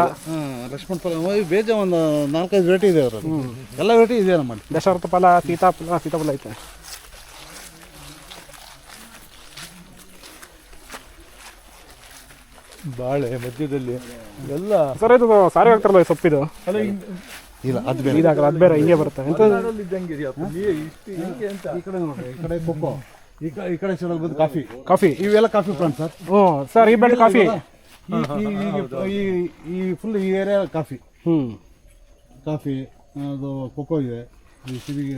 ಲಕ್ಷ್ಮಣ ಫಲ ಬೇಜ ಒಂದು 4-5 ವೆರೈಟಿ ಇದೆ ಅವರಲ್ಲಿ. ಎಲ್ಲ ವೆರೈಟಿ ಇದೆ ನಮ್ಮಲ್ಲಿ. ದಶರಥ ಫಲ, ಸೀತಾಫಲ ಐತೆ. ಬಾಳೆ ಮಧ್ಯದಲ್ಲಿ ಎಲ್ಲ ಸರ್ ಇದು ಸಾರಿ ಆಗ್ತಾರಲ್ಲ ಈ ಸೊಪ್ಪಿದು? ಇಲ್ಲ ಅದು ಬೇರೆ. ಇದಾಗಲ್ಲ, ಅದು ಬೇರೆ ಹಿಂಗೆ ಬರುತ್ತೆ ಎಂತ? ಇದ್ದಂಗೆ ಇದೆಯಪ್ಪ. ಅಂತ ಈ ಕಡೆ ನೋಡ್ರಿ, ಈ ಕಡೆ ಕೊಕ್ಕೋ, ಈ ಕಡೆ ಸೈಡಲ್ಲಿ ಬಂದು ಕಾಫಿ. ಇವೆಲ್ಲ ಕಾಫಿ ಪ್ಲಾಂಟ್ ಸರ್. ಹ್ಞೂ ಸರ್, ಈ ಬೆಳೆ ಕಾಫಿ. ಈ ಫುಲ್ ಈ ಏರಿಯಾ ಕಾಫಿ. ಹ್ಞೂ, ಕಾಫಿ, ಅದು ಕೊಕ್ಕೋ ಇದೆ, ಈ ಸಿಬಿಗೆ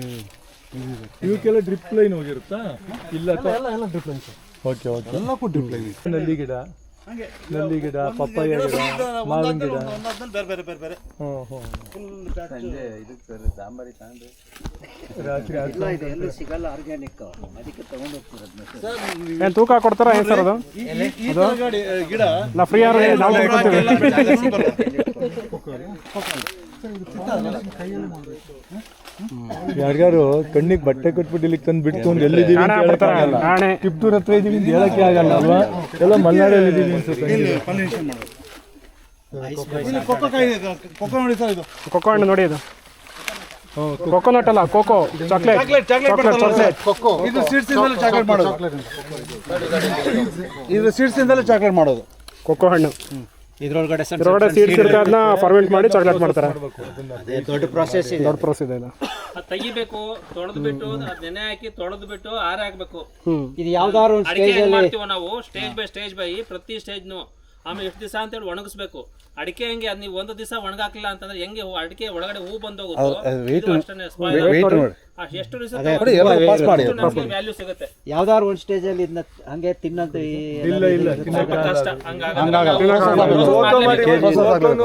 ಇದಿದೆ. ಇವಕ್ಕೆಲ್ಲ ಡ್ರಿಪ್ ಲೈನ್ ಹೋಗಿರುತ್ತಾ? ಇಲ್ಲ ಎಲ್ಲ drip line sir. Okay okay. ಎಲ್ಲಕ್ಕೂ ಡ್ರಿಪ್ ಲೈನ್ ಇದೆ. ನಲ್ಲಿ ಗಿಡ, ಪಪ್ಪಾಯ ಗಿಡ, ಮಾವಿನ ಗಿಡ. ಬೇರೆ ಬೇರೆ ಬೇರೆ. ರಾತ್ರಿ ಏನು ತೂಕ ಕೊಡ್ತಾರಾ ಏನು ಸರ್ ಅದು? ಈ ಥರ ಗಿಡ ನಾ ಫ್ರೀ ಆಗಿ ನಾವು ಯಾರ್ಯಾರು ಕಣ್ಣಿಗೆ ಬಟ್ಟೆ ಕಟ್ಬಿಟ್ಟು ಇಲ್ಲಿಗೆ ತಂದು ಬಿಟ್ಕೊಂಡು ಎಲ್ಲಿದ್ದೀವಿ ಅಂತ ಹೇಳಕ್ ಆಗಲ್ಲ. ನಾಣೆ ಟಿಪ್ಟೂರ್ ಹತ್ರ ಇದೀವಿ ಅಂತ ಹೇಳಕ್ಕೆ ಆಗಲ್ಲ ಅಲ್ವಾ? ಎಲ್ಲ ಮಲೆನಾಡಲ್ಲಿ ಇದೀವಿ ಅನ್ಸುತ್ತೆ. ಇಲ್ಲಿ ಕೊಕ್ಕೋ ಕಾಯಿ ಇದೆ. ಕೊಕ್ಕೋ ನೋಡಿ ಸರ್, ಇದು ಕೊಕ್ಕೋ ಹಣ್ಣು ನೋಡಿ. ಇದು ಕೊಕೊನಟ್ ಅಲ್ಲ, ಕೋಕೋ ಚಾಕ್ಲೇಟ್. ಕೊಕ್ಕೋ ಇದು ಸೀಡ್ಸ್ ಇಂದಲೇ ಚಾಕ್ಲೇಟ್ ಮಾಡೋದು. ಇದು ಸೀಡ್ಸ್ ಇಂದಲೇ ಚಾಕ್ಲೇಟ್ ಮಾಡೋದು. ಕೊಕ್ಕೋ ಹಣ್ಣು ಇದ್ರೊಳಗಡೆ ಸೀಡ್ಸ್ ಇರುತ್ತೆ, ಅದನ್ನ ಫರ್ಮೆಂಟ್ ಮಾಡಿ ಚಾಕ್ಲೇಟ್ ಮಾಡ್ತಾರೆ. ದೊಡ್ಡ ಪ್ರೊಸೆಸ್ ಇದೆ. ದೊಡ್ಡ ಪ್ರೋಸೆಸ್ ಇದೆ. ತೆಗಿಬೇಕು, ತೊಳೆದು ಬಿಟ್ಟು ನೆನೆ ಹಾಕಿ ತೊಳೆದು ಬಿಟ್ಟು ಆರ ಹಾಕ್ಬೇಕು. ಇದು ಯಾವ್ದಾದ್ರು ಒಂದು ಅಡಿಕೆ ಹೆಂಗ್ ಮಾಡ್ತೀವಿ ನಾವು ಸ್ಟೇಜ್ ಬೈ ಪ್ರತಿ ಸ್ಟೇಜ್ನು. ಆಮೇಲೆ ಎಷ್ಟು ದಿವಸ ಅಂತೇಳಿ ಒಣಗಿಸ್ಬೇಕು. ಅಡಿಕೆ ಹೆಂಗೆ ಅದು ನೀವು ಒಂದು ದಿವಸ ಒಣಗಾಕ್ಲಿಲ್ಲ ಅಂತಂದ್ರೆ ಹೆಂಗೆ ಅಡಿಕೆ ಒಳಗಡೆ ಹೂ ಬಂದೋಗುತ್ತೋ ಎಷ್ಟು ದಿವಸ ವ್ಯಾಲ್ಯೂ ಸಿಗುತ್ತೆ. ಯಾವ್ದಾದ್ರು ಒಂದು ಸ್ಟೇಜ್ ಅಲ್ಲಿ ಇದನ್ನ ಹಂಗೆ ತಿನ್ನೋದು ಕಷ್ಟ.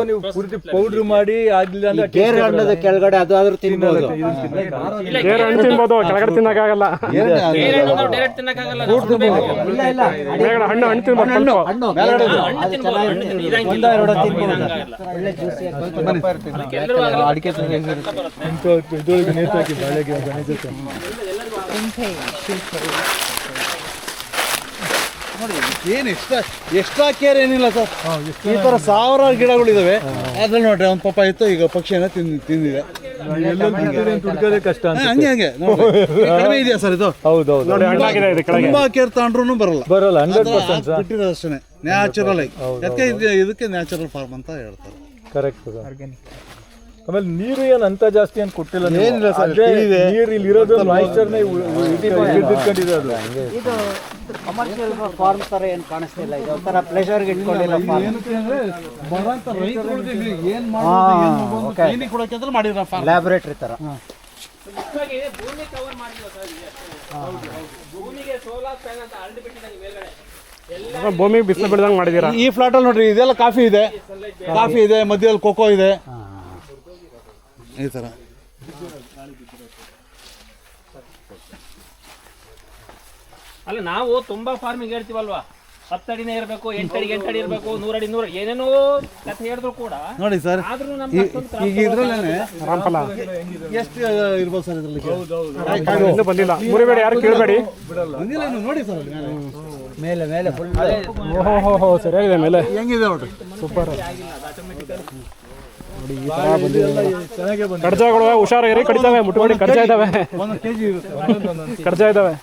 ನೀವು ಪೂರ್ತಿ ಪೌಡ್ರ್ ಮಾಡಿ ಆಗ್ಲಿಲ್ಲ ಅಂದ್ರೆ ಗೇರ್ ಹಣ್ಣದ ಕೆಳಗಡೆ ಅದಾದ್ರೂ ತಿನ್ಬೋದು. ಗೇರು ಹಣ್ಣು ತಿನ್ಬೋದು, ಕೆಳಗಡೆ ತಿನ್ನಕ್ಕಾಗಲ್ಲ. ಡೈರೆಕ್ಟ್ ತಿನ್ನಕ್ಕಾಗಲ್ಲ. ಇಲ್ಲ ಇಲ್ಲ, ಮೇಲ್ಗಡೆ ಹಣ್ಣು ತಿನ್ಬೋದು. ಹಣ್ಣು ಅಡಿಕೆ ಇದ್ರೊಳಗೆ ನೇತು ಹಾಕಿ ಬಾಳೆಗೆ ಗಣೇಶ ನೋಡಿ ಏನು ಎಕ್ಸ್ಟ್ರಾ ಕೇರ್ ಏನಿಲ್ಲ ಸರ್. ಈ ಥರ ಸಾವಿರಾರು ಗಿಡಗಳಿದಾವೆ. ಅದ್ರಲ್ಲಿ ನೋಡ್ರಿ ಒಂದು ಪಾಪ ಇತ್ತು, ಈಗ ಪಕ್ಷಿಯನ್ನ ತಿಂದಿದೆ. ಹುಡುಕದೇ ಕಷ್ಟ ಹಂಗೆ ನೋಡಿ ಕಡಿಮೆ ಇದೆಯಾ ಸರ್ ಇದು? ಹೌದೌದು. ನೋಡಿ ಹಣ್ಣಾಗಿದೆ ಇದು ಕೆಳಗೆ. ತುಂಬಾ ಕೇರ್ ತಗೊಂಡ್ರು ಬರಲ್ಲ 100% ಬಿಟ್ಟಿರೋದು ಅಷ್ಟೇ ನ್ಯಾಚುರಲ್ ಆಗಿ. ಯಾಕೆ ಇದಕ್ಕೆ ನ್ಯಾಚುರಲ್ ಫಾರ್ಮ್ ಅಂತ ಹೇಳ್ತಾರೆ. ಕರೆಕ್ಟ್. ಆಮೇಲೆ ನೀರು ಏನು ಅಂತ ಜಾಸ್ತಿ ಏನು ಕೊಟ್ಟಿಲ್ಲ. ಏನಿಲ್ಲ ಸರ್, ನೀರು ಇಲ್ಲಿ ಇರೋದು ಮಾಯಿಶ್ಚರ್ನೇ ಹಿಡಿದಿಟ್ಕೊಂಡಿದೆ. ಅದು ಇದು ಕಮರ್ಷಿಯಲ್ ಫಾರ್ಮ್ ತರ ಏನು ಕಾಣಿಸ್ತಿಲ್ಲ. ಇದು ಒಂಥರ ಪ್ಲೆಷರ್ಗೆ ಇಟ್ಕೊಂಡಿಲ್ಲ ಫಾರ್ಮ್. ಲ್ಯಾಬೊರೇಟರಿ ತರ. ಭೂಮಿ ಕವರ್ ಮಾಡಿದ್ವಿ ಭೂಮಿಗೆ ಸೋಲಾರ್ ಪ್ಯಾನಲ್ ಅಂತ ಅಲ್ಡಿ ಬಿಟ್ಟಿದಂಗೆ ಮೇಲ್ಗಡೆ ಭೂಮಿ ಬಿಸಿಲು ಬಿಡ್ದಂಗೆ ಮಾಡಿದೀರಾ. ಈ ಫ್ಲಾಟ್ ಅಲ್ಲಿ ನೋಡ್ರಿ, ಇದೆಲ್ಲ ಕಾಫಿ ಇದೆ, ಮಧ್ಯದಲ್ಲಿ ಕೊಕ್ಕೋ ಇದೆ. ಈ ತರ ಅಲ್ಲ ನಾವು ತುಂಬಾ ಫಾರ್ಮಿಂಗ್ ಹೇಳ್ತೀವಲ್ವಾ, 10 ಅಡಿನೇ ಇರಬೇಕು, 8 ಅಡಿ 8 ಅಡಿ ಇರಬೇಕು, 100 ಅಡಿ 100 ಏನೇನೋ ಕಥೆ ಹೇಳಿದ್ರು ಕೂಡ ನೋಡಿ ಸರ್. ಆದ್ರೂ ಈಗ ಇದ್ರಲ್ಲೇನೆ ರಾಮಫಲ ಎಷ್ಟು ಇರ್ಬೋದು ಸರ್ ಇದ್ರಲ್ಲಿ? ಇನ್ನೂ ಬಂದಿಲ್ಲ. ಮುರಿಬೇಡಿ, ಯಾರು ಕೇಳಬೇಡಿ. ಬಂದಿಲ್ಲ ಇನ್ನು. ನೋಡಿ ಸರ್ ಮೇಲೆ ಮೇಲೆ ಫುಲ್ ಓಹೋ ಸರಿಯಾಗಿದೆ. ಮೇಲೆ ಹೆಂಗಿದೆ ನೋಡ್ರಿ, ಸೂಪರ್. ನೋಡಿ ಈ ಥರ ಬಂದಿದೆ. ಕಡ್ಜಗಳು ಹುಷಾರಾಗಿರಿ, ಕಡಿತಾವೆ, ಮುಟ್ಟಿ ಕಡ್ಜಾ ಇದ್ದಾವೆ. 1 kg ಇರುತ್ತೆ. ಕಡ್ಜಾ ಇದ್ದಾವೆ.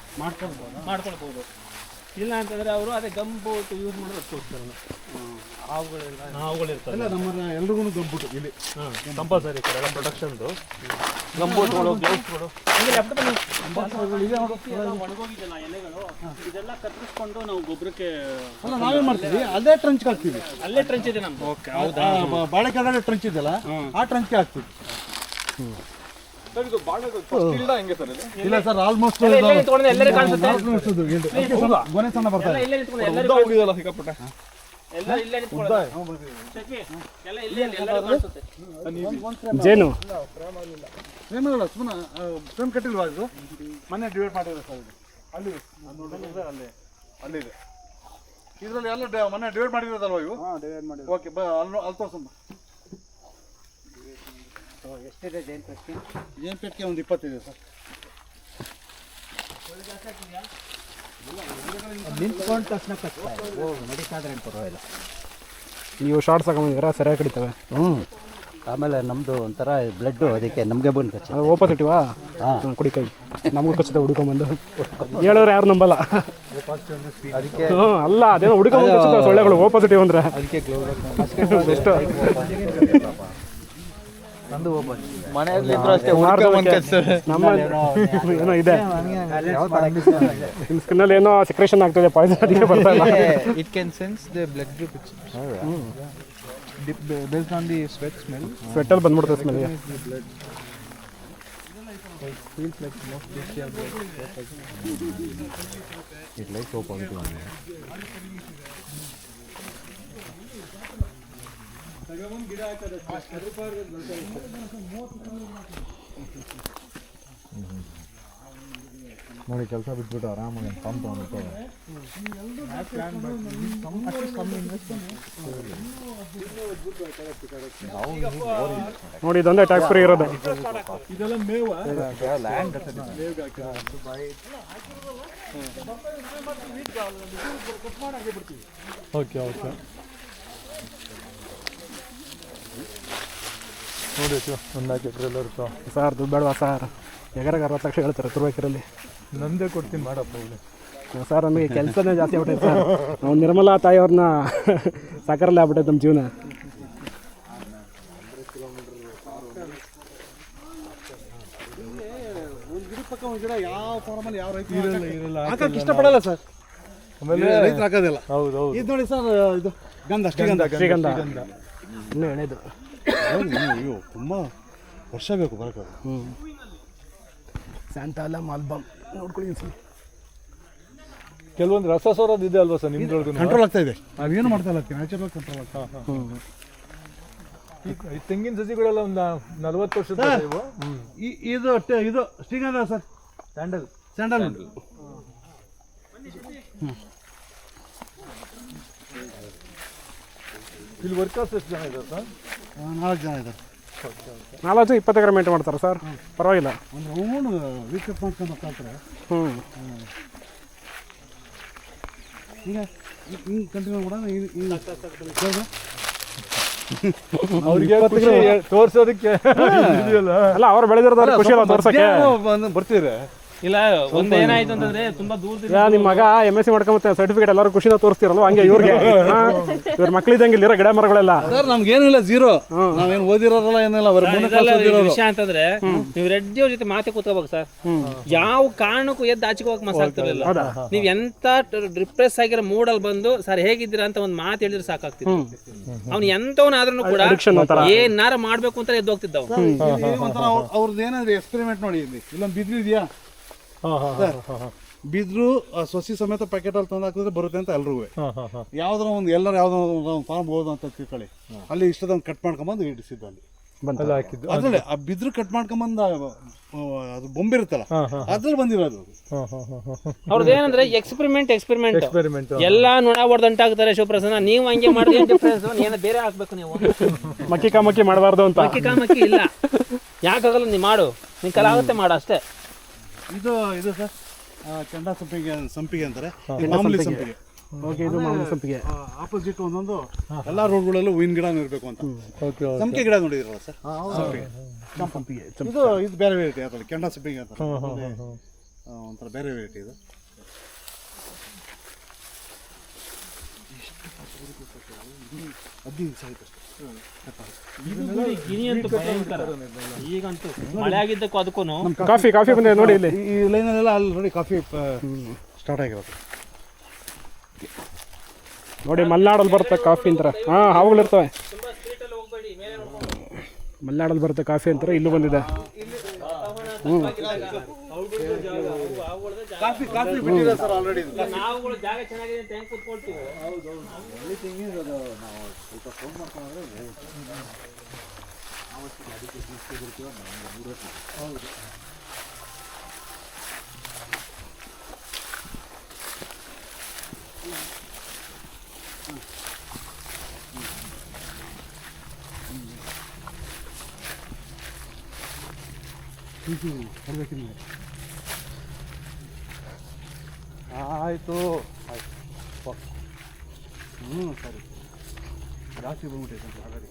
ಮಾಡ್ಕೊಳ್ಬಹುದು. ಇಲ್ಲ ಅಂತಂದ್ರೆ ಅವರು ಅದೇ ಗಂಬು ಯೂಸ್ ಮಾಡೋದು. ಅವುಗಳಿರ್ತವೆ ಎಲ್ಲ ನಮ್ಮ ಎಲ್ರಿಗೂ ಗಂಬಿಟ್ಟು ಇಲ್ಲಿ ಕಂಪಲ್ಸರಿ ಎಲ್ಲ ಪ್ರೊಡಕ್ಷನ್ದು ಗಂಬೂಟ್ಗಳು ಗ್ಲೌಸ್ಗಳು ಒಣಗೋಗಿದೆಲ್ಲ ಎಲೆಗಳು ಇದೆಲ್ಲ ಕತ್ತರಿಸ್ಕೊಂಡು ನಾವು ಗೊಬ್ಬರಕ್ಕೆ ಅಲ್ಲ ನಾವೇನ್ ಮಾಡ್ತೀವಿ ಅದೇ ಟ್ರಂಚ್ ಹಾಕ್ತೀವಿ. ಅಲ್ಲೇ ಟ್ರಂಚ್ ಇದೆ ನಮ್ದು. ಓಕೆ ಬಾಳೆ ಕೆಳಗಡೆ ಟ್ರಂಚ್ ಇದೆಯಲ್ಲ ಆ ಟ್ರಂಚ್ಗೆ ಹಾಕ್ತೀವಿ. ಸರ್ ಇದು ಬಾಳೆ ಫಸ್ಟ್ ಇಲ್ಲ ಹೆಂಗೆ ಸರ್ ಇದು? ಇಲ್ಲ ಸರ್ ಆಲ್ಮೋಸ್ಟ್ ಇಲ್ಲೇ ನಿಂತ್ಕೊಂಡ್ರೆ ಎಲ್ಲರಿಗೂ ಕಾಣಿಸುತ್ತೆ. ಗೊನೆ ಸಣ್ಣ ಬರ್ತಾರೆ. ಇಲ್ಲೇ ನಿಂತ್ಕೊಂಡು ಉದ್ದ ಎಲ್ಲರಿಗೂ ಹೋಗಿದೆಯಲ್ಲ ಸಿಕ್ಕಾಪಟ್ಟೆ. ಎಲ್ಲ ಇಲ್ಲೇ ನಿಂತ್ಕೊಳ್ಳೋದು. ಶೆಫಿ, ಎಲ್ಲ ಇಲ್ಲೇ ಎಲ್ಲರಿಗೂ ಕಾಣಿಸುತ್ತೆ. ಜೇನು ಏನಿಲ್ಲ ಸುಮ್ಮನೆ ಫ್ರೇಮ್ ಕಟ್ಟಿಲ್ವಾ ಇದು ಮೊನ್ನೆ ಡಿವೈಡ್ ಮಾಡಿದ್ರೆ ಸರ್ ಇದು ಅಲ್ಲಿ ನೋಡಿದ್ರೆ ಅಲ್ಲಿದೆ ಇದರಲ್ಲಿ ಎಲ್ಲ ಮೊನ್ನೆ ಡಿವೈಡ್ ಮಾಡಿರೋದಲ್ವಾ ಇವು? ಡಿವೈಡ್ ಮಾಡಿ ಓಕೆ ಅಲ್ಲಿ ತೋರ್ಸಮ್ಮ. ಎಷ್ಟಿದೆ ಜೈನ್ ಪೆಟ್ಟಿ? ಜೇನು ಪೆಟ್ಟಿಗೆ ಒಂದು 20 ಇದೆ ಸರ್. ನಿಂತ್ಕೊಂಡ ತಕ್ಷಣ ಕಚ್ತಾ ಇದೆ. ನಡೀತಾದ್ರೆ ಏನು ಪರವಾಗಿಲ್ಲ. ನೀವು ಶಾರ್ಟ್ಸ್ ಹಾಕೊಂಬಂದಿದ್ದೀರಾ ಸರಿಯಾಗಿ ಕಡಿತವೆ. ಆಮೇಲೆ ನಮ್ಮದು ಒಂಥರ ಬ್ಲಡ್ಡು, ಅದಕ್ಕೆ ನಮಗೆ ಬಂದು ಕಚ್ಚ. ಅದು ಓಪಸ್ ಇಟ್ಟಿವಾ ಕುಡಿ ಕೈ ನಮಗೂ ಕಚ್ಚುತ್ತೆ ಹುಡ್ಕೊಂಬಂದು ಹೇಳಿದ್ರೆ ಯಾರು ನಂಬಲ್ಲ. ಅದಕ್ಕೆ ಅಲ್ಲ ಅದೇನೋ ಹುಡ್ಕೊಂಬಂದು ಕಚ್ಚುತ್ತೆ ಸೊಳ್ಳೆಗಳು ಓಪಸ್ ಇಟ್ಟಿವ್ ಅಂದ್ರೆ ಅದಕ್ಕೆ ಎಷ್ಟು ನಂದು ಓಪನ್ ಮನೆಯಲ್ಲಿದ್ರು ಅಷ್ಟೇ ನಮ್ಮ ಏನೋ ಇದೆ ನಿಮ್ಮ ಸ್ಕಿನ್ನಲ್ಲಿ ಏನೋ ಸೆಕ್ರೇಷನ್ ಆಗ್ತದೆ ಪಾಯ್ಸನ್ ಅದಕ್ಕೆ ಬರ್ತಾ ಇಲ್ಲ. it can sense the blood group based on the sweat smell. ಸ್ವೆಟ್ಟಲ್ಲಿ ಬಂದ್ಬಿಡ್ತದೆ smell. Feels like most bestial it like so positive on ನೋಡಿ ಕೆಲಸ ಬಿಟ್ಬಿಟ್ಟು ಆರಾಮಾಗಿ ಪಂಪ್ ತಗೊಂಡು ನೋಡಿ ಇದೊಂದೇ ಟ್ಯಾಕ್ಸ್ ಫ್ರೀ ಇರೋದು. ಓಕೆ ಓಕೆ ನೋಡಿ ಒಂದು 4 ಎಕರೆ ಎಲ್ಲ ಇರ್ತಾವ ಸರ್ ದುಡ್ಡು ಬೇಡವಾ ಸರ್? ಎಕರೆಗೆ 60 ಲಕ್ಷ ಹೇಳ್ತಾರೆ ತುರುವೇಕೆರೆಯಲ್ಲಿ. ನಂದೇ ಕೊಡ್ತೀನಿ ಮಾಡಪ್ಪ ಇಲ್ಲಿ. ಸರ್ ನಮಗೆ ಕೆಲಸನೇ ಜಾಸ್ತಿ ಆಗ್ಬಿಟ್ಟೈತೆ ಸರ್. ನಾವು ನಿರ್ಮಲಾ ತಾಯಿಯವ್ರನ್ನ ಸಾಕಾರಲ್ಲೇ ಆಗ್ಬಿಟ್ಟೈತೆ ನಮ್ಮ ಜೀವನ. ಒಂದು ಗಿಡ ಪಕ್ಕ ಒಂದು ಗಿಡ ಯಾವ ಫಾರ್ಮಲ್ಲಿ ಯಾವ ರೈತ ಇರಲ್ಲ ಹಾಕಕ್ಕೆ ಇಷ್ಟಪಡಲ್ಲ ಸರ್. ಆಮೇಲೆ ರೈತರು ಹಾಕೋದಿಲ್ಲ. ಹೌದು ಹೌದು ಇದು ನೋಡಿ ಸರ್ ಇದು ಗಂಧ ಶ್ರೀಗಂಧ ಇನ್ನೂ ಎಣೆದು ಅಯ್ಯೋ ತುಂಬ ವರ್ಷ ಬೇಕು ಬರೋಕೆ. ಸ್ಯಾಂಟಾಲ ಮಾಲ್ಬಮ್ ನೋಡ್ಕೊಳ್ಳಿ ಸರ್. ಕೆಲವೊಂದು ರಸ ಸೋರೋದು ಇದೆ ಅಲ್ವಾ ಸರ್ ನಿಮ್ದೊಳಗೂ? ಕಂಟ್ರೋಲ್ ಆಗ್ತಾ ಇದೆ. ನಾವೇನು ಮಾಡ್ತಾ ಇಲ್ಲ ನ್ಯಾಚುರಲ್ ಕಂಟ್ರೋಲ್ ಆಗ್ತಾ. ಈ ತೆಂಗಿನ ಸಸಿಗಳೆಲ್ಲ ಒಂದು 40 ವರ್ಷದ ಇವು. ಇದು ಶ್ರೀಗಂಧ ಸರ್. ಸ್ಯಾಂಡಲ್ ಇಲ್ಲಿ ವರ್ಕರ್ಸ್ ಎಷ್ಟು ಜನ ಇದ್ದಾರೆ ಸರ್? 4 ಜನ ಇದ್ದಾರೆ. 4 20 ಎಕರೆ ಮೇಂಟೈನ್ ಮಾಡ್ತಾರೆ ಸರ್. ಪರವಾಗಿಲ್ಲ. ಒಂದು ರೌಂಡ್ ವೀಕೆಟ್ ಮಾಡ್ಕೊಂಡು ಹೋಗ್ತಾರೆ. ಈಗ ಹಿಂಗೆ ಕಂಟಿನ್ಯೂ ಮಾಡೋಣ. ಅವ್ರಿಗೆ ತೋರ್ಸೋದಕ್ಕೆ ಅಲ್ಲ ಅವ್ರು ಬೆಳೆದಿರೋದು ಖುಷಿ ಅಲ್ಲ ತೋರ್ಸಕ್ಕೆ. ಬರ್ತೀರಿ ಇಲ್ಲ ಒಂದು ಏನಾಯ್ತು ಅಂತಂದ್ರೆ ತುಂಬಾ ದೂರದಿಂದ ನಿಮ್ಮ ಮಗ MSc ಮಾಡ್ಕೊಂಬತ್ತೆ ಸರ್ಟಿಫಿಕೇಟ್ ಎಲ್ಲರೂ ಖುಷಿನ ತೋರಿಸ್ತಿರಲ್ವ ಹಂಗೆ ಇವ್ರಿಗೆ ಇವ್ರ ಮಕ್ಳಿದ್ದಂಗೆ ಇಲ್ಲಿರೋ ಗಿಡ ಮರಗಳೆಲ್ಲ. ಸರ್ ನಮ್ಗೇನಿಲ್ಲ ಝೀರೋ. ನಾವೇನು ಓದಿರೋರಲ್ಲ ಏನಿಲ್ಲ. ವಿಷಯ ಅಂತಂದ್ರೆ ನೀವು ರೆಡ್ಡಿ ಅವ್ರ ಜೊತೆ ಮಾತೆ ಕೂತ್ಕೋಬೇಕು ಸರ್. ಯಾವ ಕಾರಣಕ್ಕೂ ಎದ್ದು ಆಚೆಗೆ ಹೋಗಕ್ ಮನಸ್ಸಾಗ್ತಿರ್ಲಿಲ್ಲ. ನೀವ್ ಎಂತ ಡಿಪ್ರೆಸ್ ಆಗಿರೋ ಮೂಡಲ್ಲಿ ಬಂದು ಸರ್ ಹೇಗಿದ್ದೀರಾ ಅಂತ ಒಂದ್ ಮಾತು ಹೇಳಿದ್ರೆ ಸಾಕಾಗ್ತಿತ್ತು. ಅವ್ನು ಎಂತವನಾದ್ರೂ ಕೂಡ ಏನಾರ ಮಾಡ್ಬೇಕು ಅಂತ ಎದ್ದು ಹೋಗ್ತಿದ್ದವ್. ಅವ್ರದ್ದು ಏನಾದ್ರು ಎಕ್ಸ್ಪೆರಿಮೆಂಟ್ ನೋಡಿ. ಇಲ್ಲೊಂದು ಬಿದ್ರು ಇದೆಯಾ? ಬಿದ್ರು ಸೊಸಿ ಸಮೇತ ಪ್ಯಾಕೆಟ್ ಅಲ್ಲಿ ತಂದು ಹಾಕಿದ್ರೆ ಬರುತ್ತೆ ಅಂತ ಎಲ್ರಿಗೂ. ಯಾವ್ದಾರ ಒಂದು ಎಲ್ಲರೂ ಯಾವ್ದೋ ಒಂದು ಫಾರ್ಮ್ ಹೋದ ಅಂತ ತಿಳ್ಕೊಳ್ಳಿ. ಅಲ್ಲಿ ಇಷ್ಟದೊಂದು ಕಟ್ ಮಾಡ್ಕೊಂಬಂದು ಇಡಿಸಿದ್ದು ಅಲ್ಲಿ ಹಾಕಿದ್ದು. ಅದ್ರಲ್ಲಿ ಆ ಬಿದ್ರು ಕಟ್ ಮಾಡ್ಕೊಂಬಂದು ಅದು ಬೊಂಬಿರುತ್ತಲ್ಲ ಅದ್ರಲ್ಲಿ ಬಂದಿರೋದು. ಅವ್ರದ್ದು ಏನಂದ್ರೆ ಎಕ್ಸ್ಪೆರಿಮೆಂಟ್ ಎಲ್ಲಾ ನೊಣ ಹೊಡೆದಂಟಾಗ್ತಾರೆ. ಶಿವಪ್ರಸನ್ನ ನೀವು ಹಂಗೆ ಮಾಡಿದ್ರೆ ಡಿಫ್ರೆನ್ಸ್ ಏನೋ ಬೇರೆ ಹಾಕ್ಬೇಕು. ನೀವು ಮಕ್ಕಿ ಕಾಮಕ್ಕಿ ಮಾಡಬಾರ್ದು ಅಂತ. ಮಕ್ಕಿ ಇಲ್ಲ, ಯಾಕಾಗಲ್ಲ ನೀ ಮಾಡು, ನಿನ್ ಕಲ ಆಗುತ್ತೆ ಮಾಡು ಅಷ್ಟೇ. ಇದು ಸರ್ ಕೆಂಡ ಸಂಪಿಗೆ ಅಂತಾರೆ. ಮಾಮೂಲಿ ಸಂಪಿಗೆ. ಓಕೆ, ಇದು ಮಾಮೂಲಿ ಸಂಪಿಗೆ. ಆಪೋಸಿಟ್ ಒಂದೊಂದು ಎಲ್ಲ ರೋಡ್ಗಳಲ್ಲೂ ಹೂವಿನ ಗಿಡ ಇರಬೇಕು ಅಂತ. ಸಂಪಿಗೆ ಗಿಡ ನೋಡಿದಿರಲ್ಲ ಸರ್? ಸಂಪಿಗೆ ಇದು ಬೇರೆ ವೆರೈಟಿ. ಅದರಲ್ಲಿ ಕೆಂಡ ಸಂಪಿಗೆ ಅಂತಾರೆ. ಒಂಥರ ಬೇರೆ ವೆರೈಟಿ ಇದು. ಗಿನಿ ಅಂತೂ ಭಯಂಕರ. ಈಗಂತೂ ಮಳೆ ಆಗಿದ್ದಕ್ಕೂ ಅದಕ್ಕೂ ಕಾಫಿ ಬಂದಿದೆ ನೋಡಿ ಇಲ್ಲಿ. ಈ ಲೈನಲ್ಲೆಲ್ಲ ಅಲ್ಲಿ ನೋಡಿ ಕಾಫಿ ಸ್ಟಾರ್ಟ್ ಆಗಿರೋದು. ನೋಡಿ ಮಲೆನಾಡಲ್ಲಿ ಬರುತ್ತೆ ಕಾಫಿ ಅಂತಾರೆ. ಹಾಂ ಹಾವುಗಳಿರ್ತವೆ. ಮಲೆನಾಡಲ್ಲಿ ಬರುತ್ತೆ ಕಾಫಿ ಅಂತಾರೆ. ಇಲ್ಲೂ ಬಂದಿದೆ. ಕಾಫಿ ಬಿಟ್ಟಿದೆ ಸರ್ ಆಲ್ರೆಡಿ. ನಾವುಗಳು ಜಾಗ ಚೆನ್ನಾಗಿದೆ ಅಂತ ಹೆಂಗೆ ಕೂತ್ಕೊಳ್ತೀವಿ. ಆಯಿತು ಸರಿ ಜಾಸ್ತಿ ಬಂದ್ಬಿಟ್ಟೈತೆ ಆಲ್ರೆಡಿ.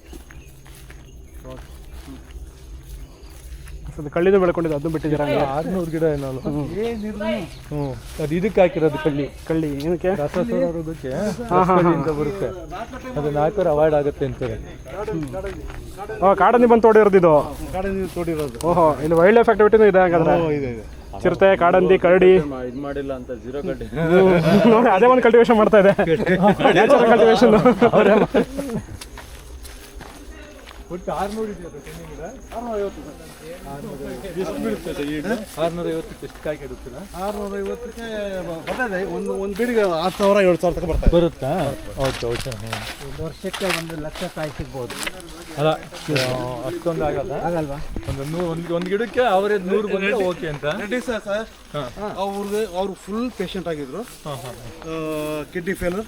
ಅದು ಕಳ್ಳಿನೂ ಬೆಳ್ಕೊಂಡಿದೆ, ಅದನ್ನು ಬಿಟ್ಟಿದ್ದೀರಾ? 600 ಗಿಡ ಏನೋ ಅಲ್ವಾ? ಏನಿದ್ರು ಅದು ಇದಕ್ಕೆ ಹಾಕಿರೋದು ಕಳ್ಳಿ ಏನಕ್ಕೆ? ರಸಸೋರೋದಕ್ಕೆ ರಸಕಳ್ಳಿಯಿಂದ ಬರುತ್ತೆ. ಅದನ್ನ ಹಾಕಿದ್ರೆ ಅವಾಯ್ಡ್ ಆಗುತ್ತೆ ಅಂತಾರೆ. ಕಾಡಲ್ಲಿ ಬಂದು ತೋಡಿರೋದು ಇದು. ಕಾಡೆ ನೀರು ತೋಡಿರೋದು. ಓಹೋ, ಇಲ್ಲಿ ವೈಲ್ಡ್ ಲೈಫ್ ಆಕ್ಟಿವಿಟಿನೂ ಇದೆ ಹಾಗಾದ್ರೆ. ಇದೆ ಚಿರತೆ, ಕಾಡಂದಿ, ಕರಡಿ ಇದು ಮಾಡಿಲ್ಲ ಅಂತ 0 ಗಂಟೆ ನೋಡಿ ಅದೇ ಒಂದು ಕಲ್ಟಿವೇಶನ್ ಮಾಡ್ತಾ ಇದೆ. Natural cultivation. ಒಟ್ಟು 600 ಇದೆಯಾ ತೆಂಗಿನ ಗಿಡ? 650 ಎಷ್ಟು ಬೀಳುತ್ತೆ ಈಗ? 650 ಎಷ್ಟು ಕಾಯಿ ಕೆಡುತ್ತೀರಾ? 650ಕ್ಕೆ ಬರ್ತದೆ. ಒಂದು ಬೀಡಿಗೆ 6000 7000 ತನಕ ಬರ್ತದೆ. ಬರುತ್ತಾ? ಹೌದು. ಒಂದು ವರ್ಷಕ್ಕೆ 1 ಲಕ್ಷ ಕಾಯಿ ಸಿಗ್ಬೋದು. ಅಲ್ಲ ಅಷ್ಟೊಂದು ಆಗಲ್ವಾ? ಒಂದು ಗಿಡಕ್ಕೆ ಅವರೇ 100 ಬಂದ್ರೆ ಓಕೆ ಅಂತ. ರೆಡ್ಡಿ ಸರ್ ಅವ್ರು ಫುಲ್ ಪೇಷಂಟ್ ಆಗಿದ್ರು. ಕಿಡ್ನಿ ಫೇಲ್ಯೂರ್,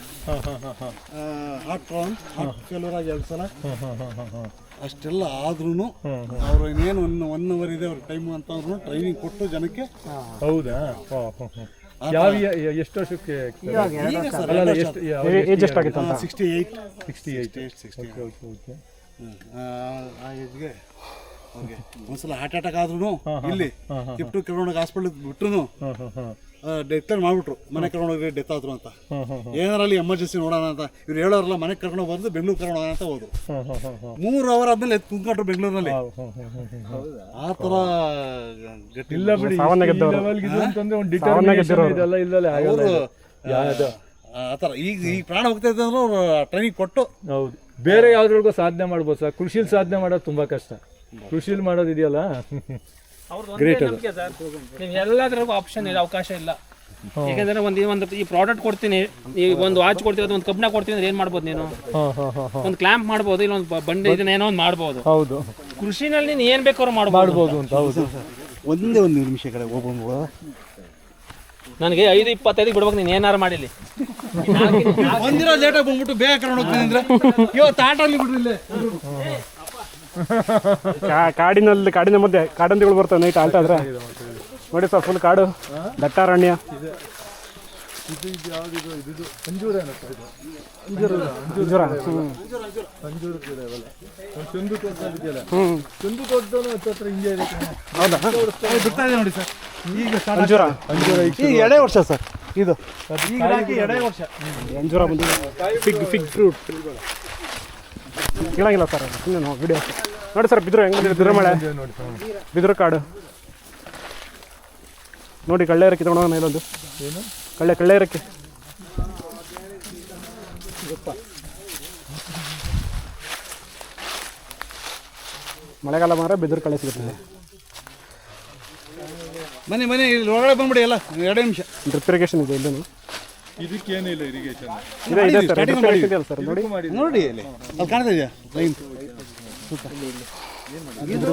ಹಾರ್ಟ್ ಫೇಲ್ಯೂರ್ ಆಗಿ 2 ಸಲ. ಅಷ್ಟೆಲ್ಲ ಆದ್ರೂ ಅವ್ರು ಇನ್ನೇನು 1 ಅವರ್ ಇದೆ ಅವ್ರ ಟೈಮ್ ಅಂತ ಅವ್ರು ಟ್ರೈನಿಂಗ್ ಕೊಟ್ಟು ಜನಕ್ಕೆ. ಹೌದಾ? ಎಷ್ಟು ವರ್ಷಕ್ಕೆ? ಏಜ್ ಎಷ್ಟಾಗಿತ್ತು ಅಂತ? 68. ಆ ಏಜ್ಗೆ ಅವ್ರಿಗೆ ಒಂದ್ಸಲ ಹಾರ್ಟ್ ಅಟ್ಯಾಕ್ ಆದ್ರೂ ಇಲ್ಲಿ ಟಿಪ್ಟು ಕರ್ಕೊಂಡೋಗಿ ಹಾಸ್ಪಿಟಲ್ ಬಿಟ್ರು ಡೆತ್ ಮಾಡ್ಬಿಟ್ರು. ಮನೆ ಕರ್ಕೊಂಡೋಗಿ ಡೆತ್ ಆದ್ರು ಅಂತ. ಏನಾರಲ್ಲಿ ಎಮರ್ಜೆನ್ಸಿ ನೋಡೋಣ ಅಂತ ಇವ್ರು ಹೇಳೋರಲ್ಲ. ಮನೆಗೆ ಕರ್ಕೊಂಡು ಬಂದು ಬೆಂಗಳೂರು ಕರ್ಕೊಂಡು ಹೋಗೋಣ ಅಂತ ಹೋದ್ರು. 3 ಅವರ್ ಆದ್ಮೇಲೆ ಕುಂತ್ಕೊಂಡ್ರು ಬೆಂಗಳೂರಿನಲ್ಲಿ. ಆ ಥರ ಗಟ್ಟಿ ಇಲ್ಲ ಬಿಡಿ. ಅಂತಂದ್ರೆ ಒಂದು ಡಿಟರ್ಮಿನೇಷನ್ ಇದೆಲ್ಲ ಇಲ್ಲಲ್ಲ ಆಗಲ್ಲ. ಆ ಥರ ಈಗ ಪ್ರಾಣ ಹೋಗ್ತಾ ಇದ್ದ ಅಂದ್ರೆ ಅವ್ರು ಟ್ರೈನಿಂಗ್ ಕೊಟ್ಟು. ಹೌದು. ಬೇರೆ ಯಾವ್ದ್ರೊಳಗೂ ಸಾಧನೆ ಮಾಡ್ಬೋದು ಸರ್. ಕೃಷಿಲಿ ಸಾಧನೆ ಮಾಡೋದು ತುಂಬಾ ಕಷ್ಟ. ಕೃಷಿಲಿ ಮಾಡೋದಿದೆಯಲ್ಲ ಗ್ರೇಟ್. ನೀವು ಎಲ್ಲದ್ರಾಗೂ ಆಪ್ಷನ್ ಇಲ್ಲ, ಅವಕಾಶ ಇಲ್ಲ. ಯಾಕಂದ್ರೆ ಒಂದು ಈ ಪ್ರಾಡಕ್ಟ್ ಕೊಡ್ತೀನಿ, ಈ ಒಂದು ವಾಚ್ ಕೊಡ್ತೀನಿ, ಒಂದು ಕಬ್ಬಿಣ ಕೊಡ್ತೀನಿ ಅಂದ್ರೆ ಏನ್ ಮಾಡ್ಬೋದು ನೀನು? ಒಂದು ಕ್ಲಾಂಪ್ ಮಾಡ್ಬೋದು, ಇಲ್ಲ ಒಂದು ಬಂಡೆ ಇದನ್ನ ಏನೋ ಒಂದು ಮಾಡ್ಬೋದು. ಹೌದು. ಕೃಷಿನಲ್ಲಿ ನೀನು ಏನ್ ಬೇಕಾದ್ರೂ ಮಾಡ್ಬೋದು ಅಂತ. ಹೌದು. ಒಂದೇ ಒಂದು ನಿಮಿಷ ಕಡೆ ಹೋಗ್ಬೋದು. ನನಗೆ 5:25 ಬಿಡ್ಬೇಕು. ನೀನು ಏನಾರು ಮಾಡಿಲಿ. ಒಂದಿನ ಲೇಟಾಗಿ ಬಂದ್ಬಿಟ್ಟು ಬೇಗ ಕರ್ಕೊಂಡು ಹೋಗ್ತೀನಿ ಅಂದ್ರೆ ಇವತ್ತು ಆಟಲ್ಲಿ ಬಿಡ್ರಿಲ್ಲ. ಕಾಡಿನ ಮಧ್ಯೆ ಕಾಡಂದಿಗಳು ಬರ್ತವೆ ನೈಟ್ ಆಲ್ಟ ಆದ್ರೆ. ನೋಡಿ ಸರ್, ಫುಲ್ ಕಾಡು, ದಟ್ಟಾರಣ್ಯ. ಅಂಜೂರ ಚಂದು ತೋಟ ಇದೆಯಲ್ಲ, ಚಂದು ತೋಟದವನು ಹತ್ರ ಹಿಂಗೆ ಇದೆ. ಹೌದಾ? ಬಿಡ್ತಾ ಇದೆ ನೋಡಿ ಸರ್. ಈಗ ಅಂಜೂರ ಈಗ 2 ವರ್ಷ ಸರ್ ಇದು. ಈಗ ಹಾಕಿ 2 ವರ್ಷ ಅಂಜೂರ ಬಂದಿದೆ. ಫಿಗ್ ಫ್ರೂಟ್ ಕೇಳಂಗಿಲ್ಲ ಸರ್. ಸುಮ್ಮನೆ ವಿಡಿಯೋ ನೋಡಿ ಸರ್. ಬಿದಿರು ಹೆಂಗೆ ಬಿದಿರು ಮಳೆ, ಬಿದಿರು ಕಾಡು ನೋಡಿ. ಕಳ್ಳೆ ಇರಕ್ಕೆ ತಗೊಂಡೋಗೋಣ ಇಲ್ಲೊಂದು. ಏನು ಕಳ್ಳೆ ಇರಕ್ಕೆ ಮಳೆಗಾಲ ಮಾತ್ರ ಬಿದಿರು ಕಳ್ಳೆ ಸಿಗುತ್ತದೆ. ಮನೆ ಇಲ್ಲಿ ಒಳಗಡೆ ಬಂದ್ಬಿಡಿ ಎಲ್ಲ. 2 ನಿಮಿಷ. ಡ್ರಿಪ್ ಇರಿಗೇಷನ್ ಇದೆ ಇಲ್ಲೂ. ಇದಕ್ಕೇನಿಲ್ಲ ಇರಿಗೇಷನ್ ಇದೆ ಸರ್. ಡ್ರಿಪ್ ಇರಿಗೇಷನ್ ಇದೆ ಸರ್. ನೋಡಿ ಅಲ್ಲಿ ಅಲ್ಲಿ ಕಾಣ್ತಾ ಇದೆಯಾ ಲೈನ್? ಇದು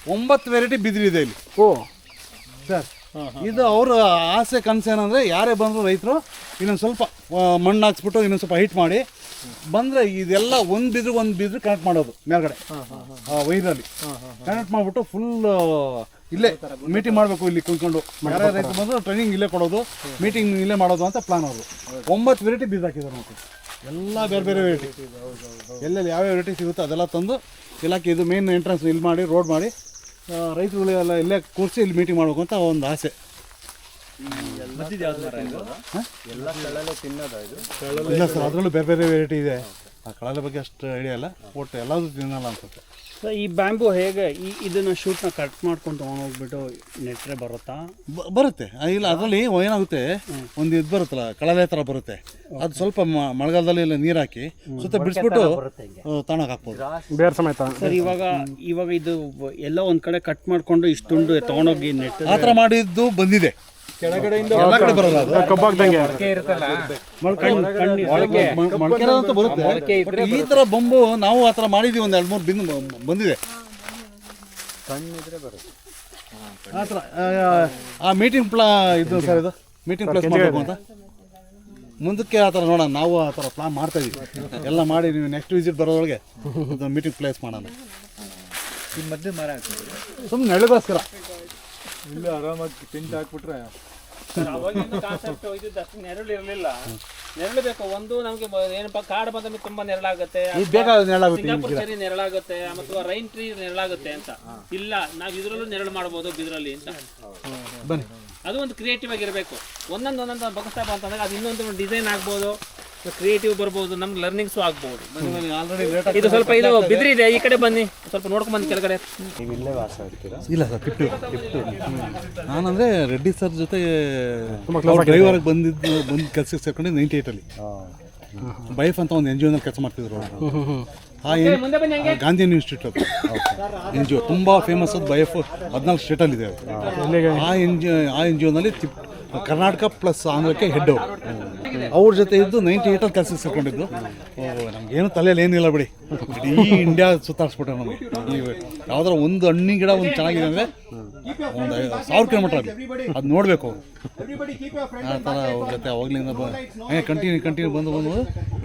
9 ವೆರೈಟಿ ಬಿದಿರು ಇದೆ ಇಲ್ಲಿ. ಓ ಸರ್, ಇದು ಅವ್ರ ಆಸೆ ಕನಸೇನಂದರೆ ಯಾರೇ ಬಂದರೂ ರೈತರು ಇನ್ನೊಂದು ಸ್ವಲ್ಪ ಮಣ್ಣು ಹಾಕ್ಸ್ಬಿಟ್ಟು ಇನ್ನೊಂದು ಸ್ವಲ್ಪ ಹೈಟ್ ಮಾಡಿ ಬಂದರೆ ಇದೆಲ್ಲ ಒಂದು ಬಿದ್ರು ಕನೆಕ್ಟ್ ಮಾಡೋದು ಮೇಲ್ಗಡೆ ವೈರಲ್ಲಿ ಕನೆಕ್ಟ್ ಮಾಡಿಬಿಟ್ಟು ಫುಲ್ ಇಲ್ಲೇ ಮೀಟಿಂಗ್ ಮಾಡಬೇಕು. ಇಲ್ಲಿ ಕುತ್ಕೊಂಡು ಯಾರೇ ರೈತರು ಬಂದು ಟ್ರೈನಿಂಗ್ ಇಲ್ಲೇ ಕೊಡೋದು, ಮೀಟಿಂಗ್ ಇಲ್ಲೇ ಮಾಡೋದು ಅಂತ ಪ್ಲಾನ್ ಅವರು. 9 ವೆರೈಟಿ ಬೀಜ ಹಾಕಿದ್ದಾರೆ ಮತ್ತು ಎಲ್ಲ ಬೇರೆ ವೆರೈಟಿ. ಎಲ್ಲೆಲ್ಲಿ ಯಾವ್ಯಾವ ವೆರೈಟಿ ಸಿಗುತ್ತೋ ಅದೆಲ್ಲ ತಂದು ಇಲಾಖೆ ಇದು ಮೇನ್ ಎಂಟ್ರೆನ್ಸ್ ಇಲ್ಲಿ ಮಾಡಿ ರೋಡ್ ಮಾಡಿ ರೈತರುಗಳೆಲ್ಲ ಇಲ್ಲೇ ಕೂರಿಸಿ ಇಲ್ಲಿ ಮೀಟಿಂಗ್ ಮಾಡಬೇಕು ಅಂತ ಒಂದು ಆಸೆ. ಇಲ್ಲ ಸರ್, ಅದರಲ್ಲೂ ಬೇರೆ ವೆರೈಟಿ ಇದೆ. ಆ ಕಳಲೆ ಬಗ್ಗೆ ಅಷ್ಟು ಐಡಿಯಾ ಇಲ್ಲ, ಒಟ್ಟು ಎಲ್ಲದೂ ತಿನ್ನಲ್ಲ ಅನ್ಸುತ್ತೆ. ಈ ಬ್ಯಾಂಬು ಹೇಗೆ ಇದನ್ನ ಶೂಟ್ನ ಕಟ್ ಮಾಡ್ಕೊಂಡು ತೊಗೊಂಡೋಗ್ಬಿಟ್ಟು ನೆಟ್ರೆ ಬರುತ್ತಾ? ಬರುತ್ತೆ ಇಲ್ಲ, ಅದರಲ್ಲಿ ಏನಾಗುತ್ತೆ, ಒಂದು ಇದು ಬರುತ್ತಲ್ಲ ಕಳಲೆ ಥರ ಬರುತ್ತೆ, ಅದು ಸ್ವಲ್ಪ ಮಳೆಗಾಲದಲ್ಲಿ ಎಲ್ಲ ನೀರು ಹಾಕಿ ಸುತ್ತ ಬಿಡಿಸ್ಬಿಟ್ಟು ತಣ್ಣಗೆ ಹಾಕ್ಬೋದು, ಬೇರೆ ಸಮೇತ. ಸರ್ ಇವಾಗ ಇದು ಎಲ್ಲ ಒಂದು ಕಡೆ ಕಟ್ ಮಾಡಿಕೊಂಡು ಇಷ್ಟುಂಡು ತೊಗೊಂಡೋಗಿ ನೆಟ್ ಆ ಥರ ಮಾಡಿದ್ದು ಬಂದಿದೆ. ಕೆಳಗಡೆಯಿಂದ ಎಲ್ಲ ಕಡೆ ಬರಲ್ಲ ಅದು, ಕಬ್ಬಾಗ್ದಂಗೆ ಮೊಳಕೆ ಅಂತ ಬರುತ್ತೆ. ಈ ಥರ ಬೊಂಬು ನಾವು ಆ ಥರ ಮಾಡಿದ್ದೀವಿ, ಒಂದು 2-3 ಬಿಂದು ಬಂದಿದೆ ಆ ಥರ. ಆ ಮೀಟಿಂಗ್ ಇದು ಸರ್, ಇದು ಮೀಟಿಂಗ್ ಪ್ಲೇಸ್ ಮಾಡಬೇಕು ಅಂತ ಮುಂದಕ್ಕೆ ಆ ಥರ ನೋಡೋಣ. ನಾವು ಆ ಥರ ಪ್ಲಾನ್ ಮಾಡ್ತಾ ಇದೀವಿ, ಎಲ್ಲ ಮಾಡಿ ನೀವು ನೆಕ್ಸ್ಟ್ ವಿಸಿಟ್ ಬರೋದ್ರೊಳಗೆ ಮೀಟಿಂಗ್ ಪ್ಲೇಸ್ ಮಾಡೋಣ. ಈ ಮಧ್ಯೆ ಮರ ಸುಮ್ಮನೆ ನೆರಳಿಗೋಸ್ಕರ ಇಲ್ಲೇ ಆರಾಮಾಗಿ ಟೆಂಟ್ ಹಾಕ್ಬಿಟ್ರೆ ಅವಾಗಿನ ಕಾನ್ಸೆಪ್ಟ್ ಇದ್ದಷ್ಟು ನೆರಳು ಇರಲಿಲ್ಲ. ನೆರಳು ಬೇಕು. ಒಂದು ನಮಗೆ ಏನಪ್ಪ ಕಾಡು ಬಂದ ತುಂಬಾ ನೆರಳಾಗುತ್ತೆ, ಸಿಂಗಾಪುರ್ ಚೆರಿ ನೆರಳಾಗುತ್ತೆ, ಮತ್ತು ರೈನ್ ಟ್ರೀ ನೆರಳಾಗುತ್ತೆ ಅಂತ ಇಲ್ಲ, ನಾವು ಇದ್ರಲ್ಲೂ ನೆರಳು ಮಾಡ್ಬೋದು ಬಿದ್ರಲ್ಲಿ ಅಂತ. ಬನ್ನಿ, ಅದು ಒಂದು ಕ್ರಿಯೇಟಿವ್ ಆಗಿರಬೇಕು. ಒಂದೊಂದು ಬಗ್ಸ್ತಾ ಅಂತಂದಾಗ ಅದು ಇನ್ನೊಂದು ಡಿಸೈನ್ ಆಗ್ಬೋದು, ಕ್ರಿಯೇಟಿವ್ ಬರ್ಬೋದು, ನಮ್ಗೆ ಲರ್ನಿಂಗ್ಸು ಆಗ್ಬೋದು. ಇದು ಸ್ವಲ್ಪ ಇದು ಬಿದ್ರಿ ಇದೆ, ಈ ಕಡೆ ಬನ್ನಿ, ಸ್ವಲ್ಪ ನೋಡ್ಕೊಂಡ್ ಬನ್ನಿ ಕೆಳಗಡೆ. ಇಲ್ಲ ಸರ್, ತಿಪ್ಪು ನಾನಂದರೆ ರೆಡ್ಡಿ ಸರ್ ಜೊತೆ ಡ್ರೈವರ್ಗೆ ಬಂದು ಕೆಲಸಕ್ಕೆ ಸೇರ್ಕೊಂಡು 98ಅಲ್ಲಿ ಬೈಫ್ ಅಂತ ಒಂದು NGO ಕೆಲಸ ಮಾಡ್ತಿದ್ರು. ಆ ಗಾಂಧಿ ಇನ್ಸ್ಟಿಟ್ಯೂಟ್ ಅದು NGO ತುಂಬ ಫೇಮಸ್, ಅದು ಬೈಫ್ 14 ಸ್ಟೇಟಲ್ಲಿದೆ. ಆ NGOನಲ್ಲಿ ಕರ್ನಾಟಕ ಪ್ಲಸ್ ಆಂಧ್ರಕ್ಕೆ ಹೆಡ್ ಅವ್ರ ಜೊತೆ ಇದ್ದು 98ಅಲ್ಲಿ ಕೆಲಸ ಸೇರ್ಕೊಂಡಿದ್ದು. ನಮಗೇನು ತಲೆಯಲ್ಲಿ ಏನಿಲ್ಲ ಬಿಡಿ, ಇಡೀ ಇಂಡಿಯಾ ಸುತ್ತಾಡಿಸ್ಬಿಟ್ರೆ ನಮಗೆ. ನೀವು ಯಾವ್ದಾರ ಒಂದು ಹಣ್ಣಿನ ಗಿಡ ಒಂದು ಚೆನ್ನಾಗಿದೆ ಅಂದರೆ ಒಂದು 1000 ಕಿಲೋಮೀಟರ್ ಅಲ್ಲಿ ಅದು ನೋಡಬೇಕು. ಆ ಥರ ಅವ್ರ ಜೊತೆ ಅವಾಗಲಿಂದ ಕಂಟಿನ್ಯೂ ಬಂದು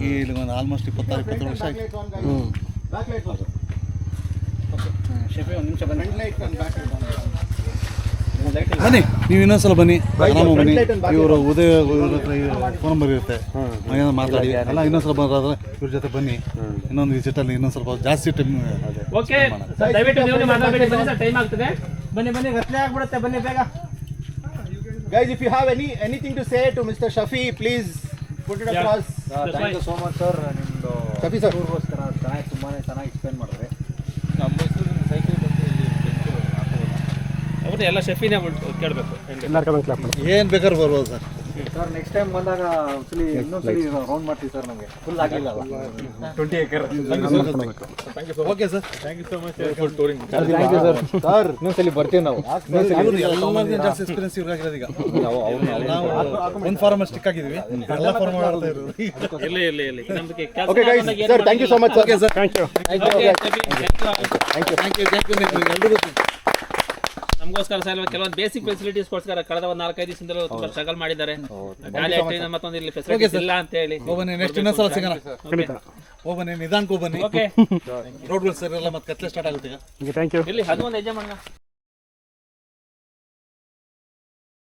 ಇಲ್ಲಿ ಒಂದು ಆಲ್ಮೋಸ್ಟ್ 26-27 ವರ್ಷ ಆಯ್ತು. ಬನ್ನಿ, ನೀವು ಇನ್ನೊಂದ್ಸಲ ಬನ್ನಿ, ಆರಾಮ ಬನ್ನಿ. ಇವರು ಉದಯ ಫೋನ್ ನಂಬರ್ ಇರುತ್ತೆ, ಏನಾದ್ರು ಮಾತಾಡಿ ಎಲ್ಲ. ಇನ್ನೊಂದ್ಸಲ ಬಂದ್ರೆ ಇವ್ರ ಜೊತೆ ಬನ್ನಿ, ಇನ್ನೊಂದು ವಿಸಿಟಲ್ಲಿ ಇನ್ನೊಂದು ಸ್ವಲ್ಪ ಜಾಸ್ತಿ ಟೈಮ್. ಓಕೆ, ದಯವಿಟ್ಟು ನೀವು ಮಾತಾಡಬೇಡಿ, ಬನ್ನಿ ಸರ್, ಟೈಮ್ ಆಗ್ತದೆ. ಬನ್ನಿ ಗಟ್ಲೆ ಆಗ್ಬಿಡುತ್ತೆ, ಬನ್ನಿ ಬೇಗ. Guys, if you have anything to say to Mr. Shafi, please put it across. Thank you so much sir, ನಿಮ್ಮದು Shafi sir. ಟೂರ್ಗೋಸ್ಕರ ತುಂಬಾ ಚೆನ್ನಾಗಿ ಎಕ್ಸ್ಪ್ಲೇನ್ ಮಾಡಿದ್ರೆ. ನಮ್ಮ ಮೈಸೂರಿನ ಸೈಕಲ್ ಬಂದು ಇಲ್ಲಿ ಅವ್ರು ಎಲ್ಲ ಶೆಫಿನೇ ಕೇಳಬೇಕು. ಎಲ್ಲರ ಕ್ಲಾಪ್ ಮಾಡಿ. ಏನು ಬೇಕಾದ್ರೂ ಬರ್ಬೋದು ಸರ್. ಸರ್ ನೆಕ್ಸ್ಟ್ ಟೈಮ್ ಬಂದಾಗ ಇನ್ನೊಂದ್ಸಲಿ ರೌಂಡ್ ಮಾಡ್ತೀವಿ ಸರ್. ನಮಗೆ ಫುಲ್ ಆಗಿಲ್ಲ 20 acre. Okay sir, thank you so much for touring. Thank you sir. Sir ಇನ್ನೊಂದ್ಸಲಿ ಬರ್ತೀವಿ ನಾವು. ಎಲ್ಲರಿಗೂ ಜಾಸ್ತಿ ಎಕ್ಸ್ಪೀರಿಯನ್ಸ್ ಇವ್ರಾಗಿರೋದು. ಈಗ ನಾವು ಒಂದು ಫಾರ್ಮ್ ಸ್ಟಿಕ್ ಆಗಿದ್ದೀವಿ, ಎಲ್ಲ ಫಾರ್ಮ್ ಮಾಡ್ತಾ ಇರೋದು. ಇಲ್ಲಿ ನಮಗೆ Okay guys, sir, thank you so much sir. Okay sir, thank you. Thank you ಎಲ್ರಿಗೂ. ನಮಗೋಸ್ಕರ ಸರ್ ಕೆಲವೊಂದು ಬೇಸಿಕ್ ಫೆಸಿಲಿಟೀಸ್ಗೋಸ್ಕರ ಕಳೆದ ಒಂದು 4-5 ದಿವಸದಿಂದಲೂ ತುಂಬಾ ಸ್ಟ್ರಗಲ್ ಮಾಡಿದ್ದಾರೆ. ಗಾಳಿ ಆಗ್ತಿದೆ, ಮತ್ತೊಂದು ಇಲ್ಲಿ ಫೆಸಿಲಿಟೀಸ್ ಇಲ್ಲ ಅಂತ ಹೇಳಿ. ಹೋಗ್ಬನ್ನಿ, ನೆಕ್ಸ್ಟ್ ಇನ್ನೊಂದ್ಸಲ ಸಿಗೋಣ. ಹೋಗ್ಬನ್ನಿ, ನಿಧಾನಕ್ಕೆ ಹೋಗ್ಬನ್ನಿ. ಓಕೆ, ರೋಡ್ಗಳು ಸರ್ ಎಲ್ಲ ಮತ್ತೆ ಕತ್ಲೆ ಸ್ಟಾರ್ಟ್ ಆಗುತ್ತೆ ಈಗ. Thank you. ಇಲ್ಲಿ ಅದು ಒಂದು ಹೆಜ್ಜೆ ಮಾಡೋಣ.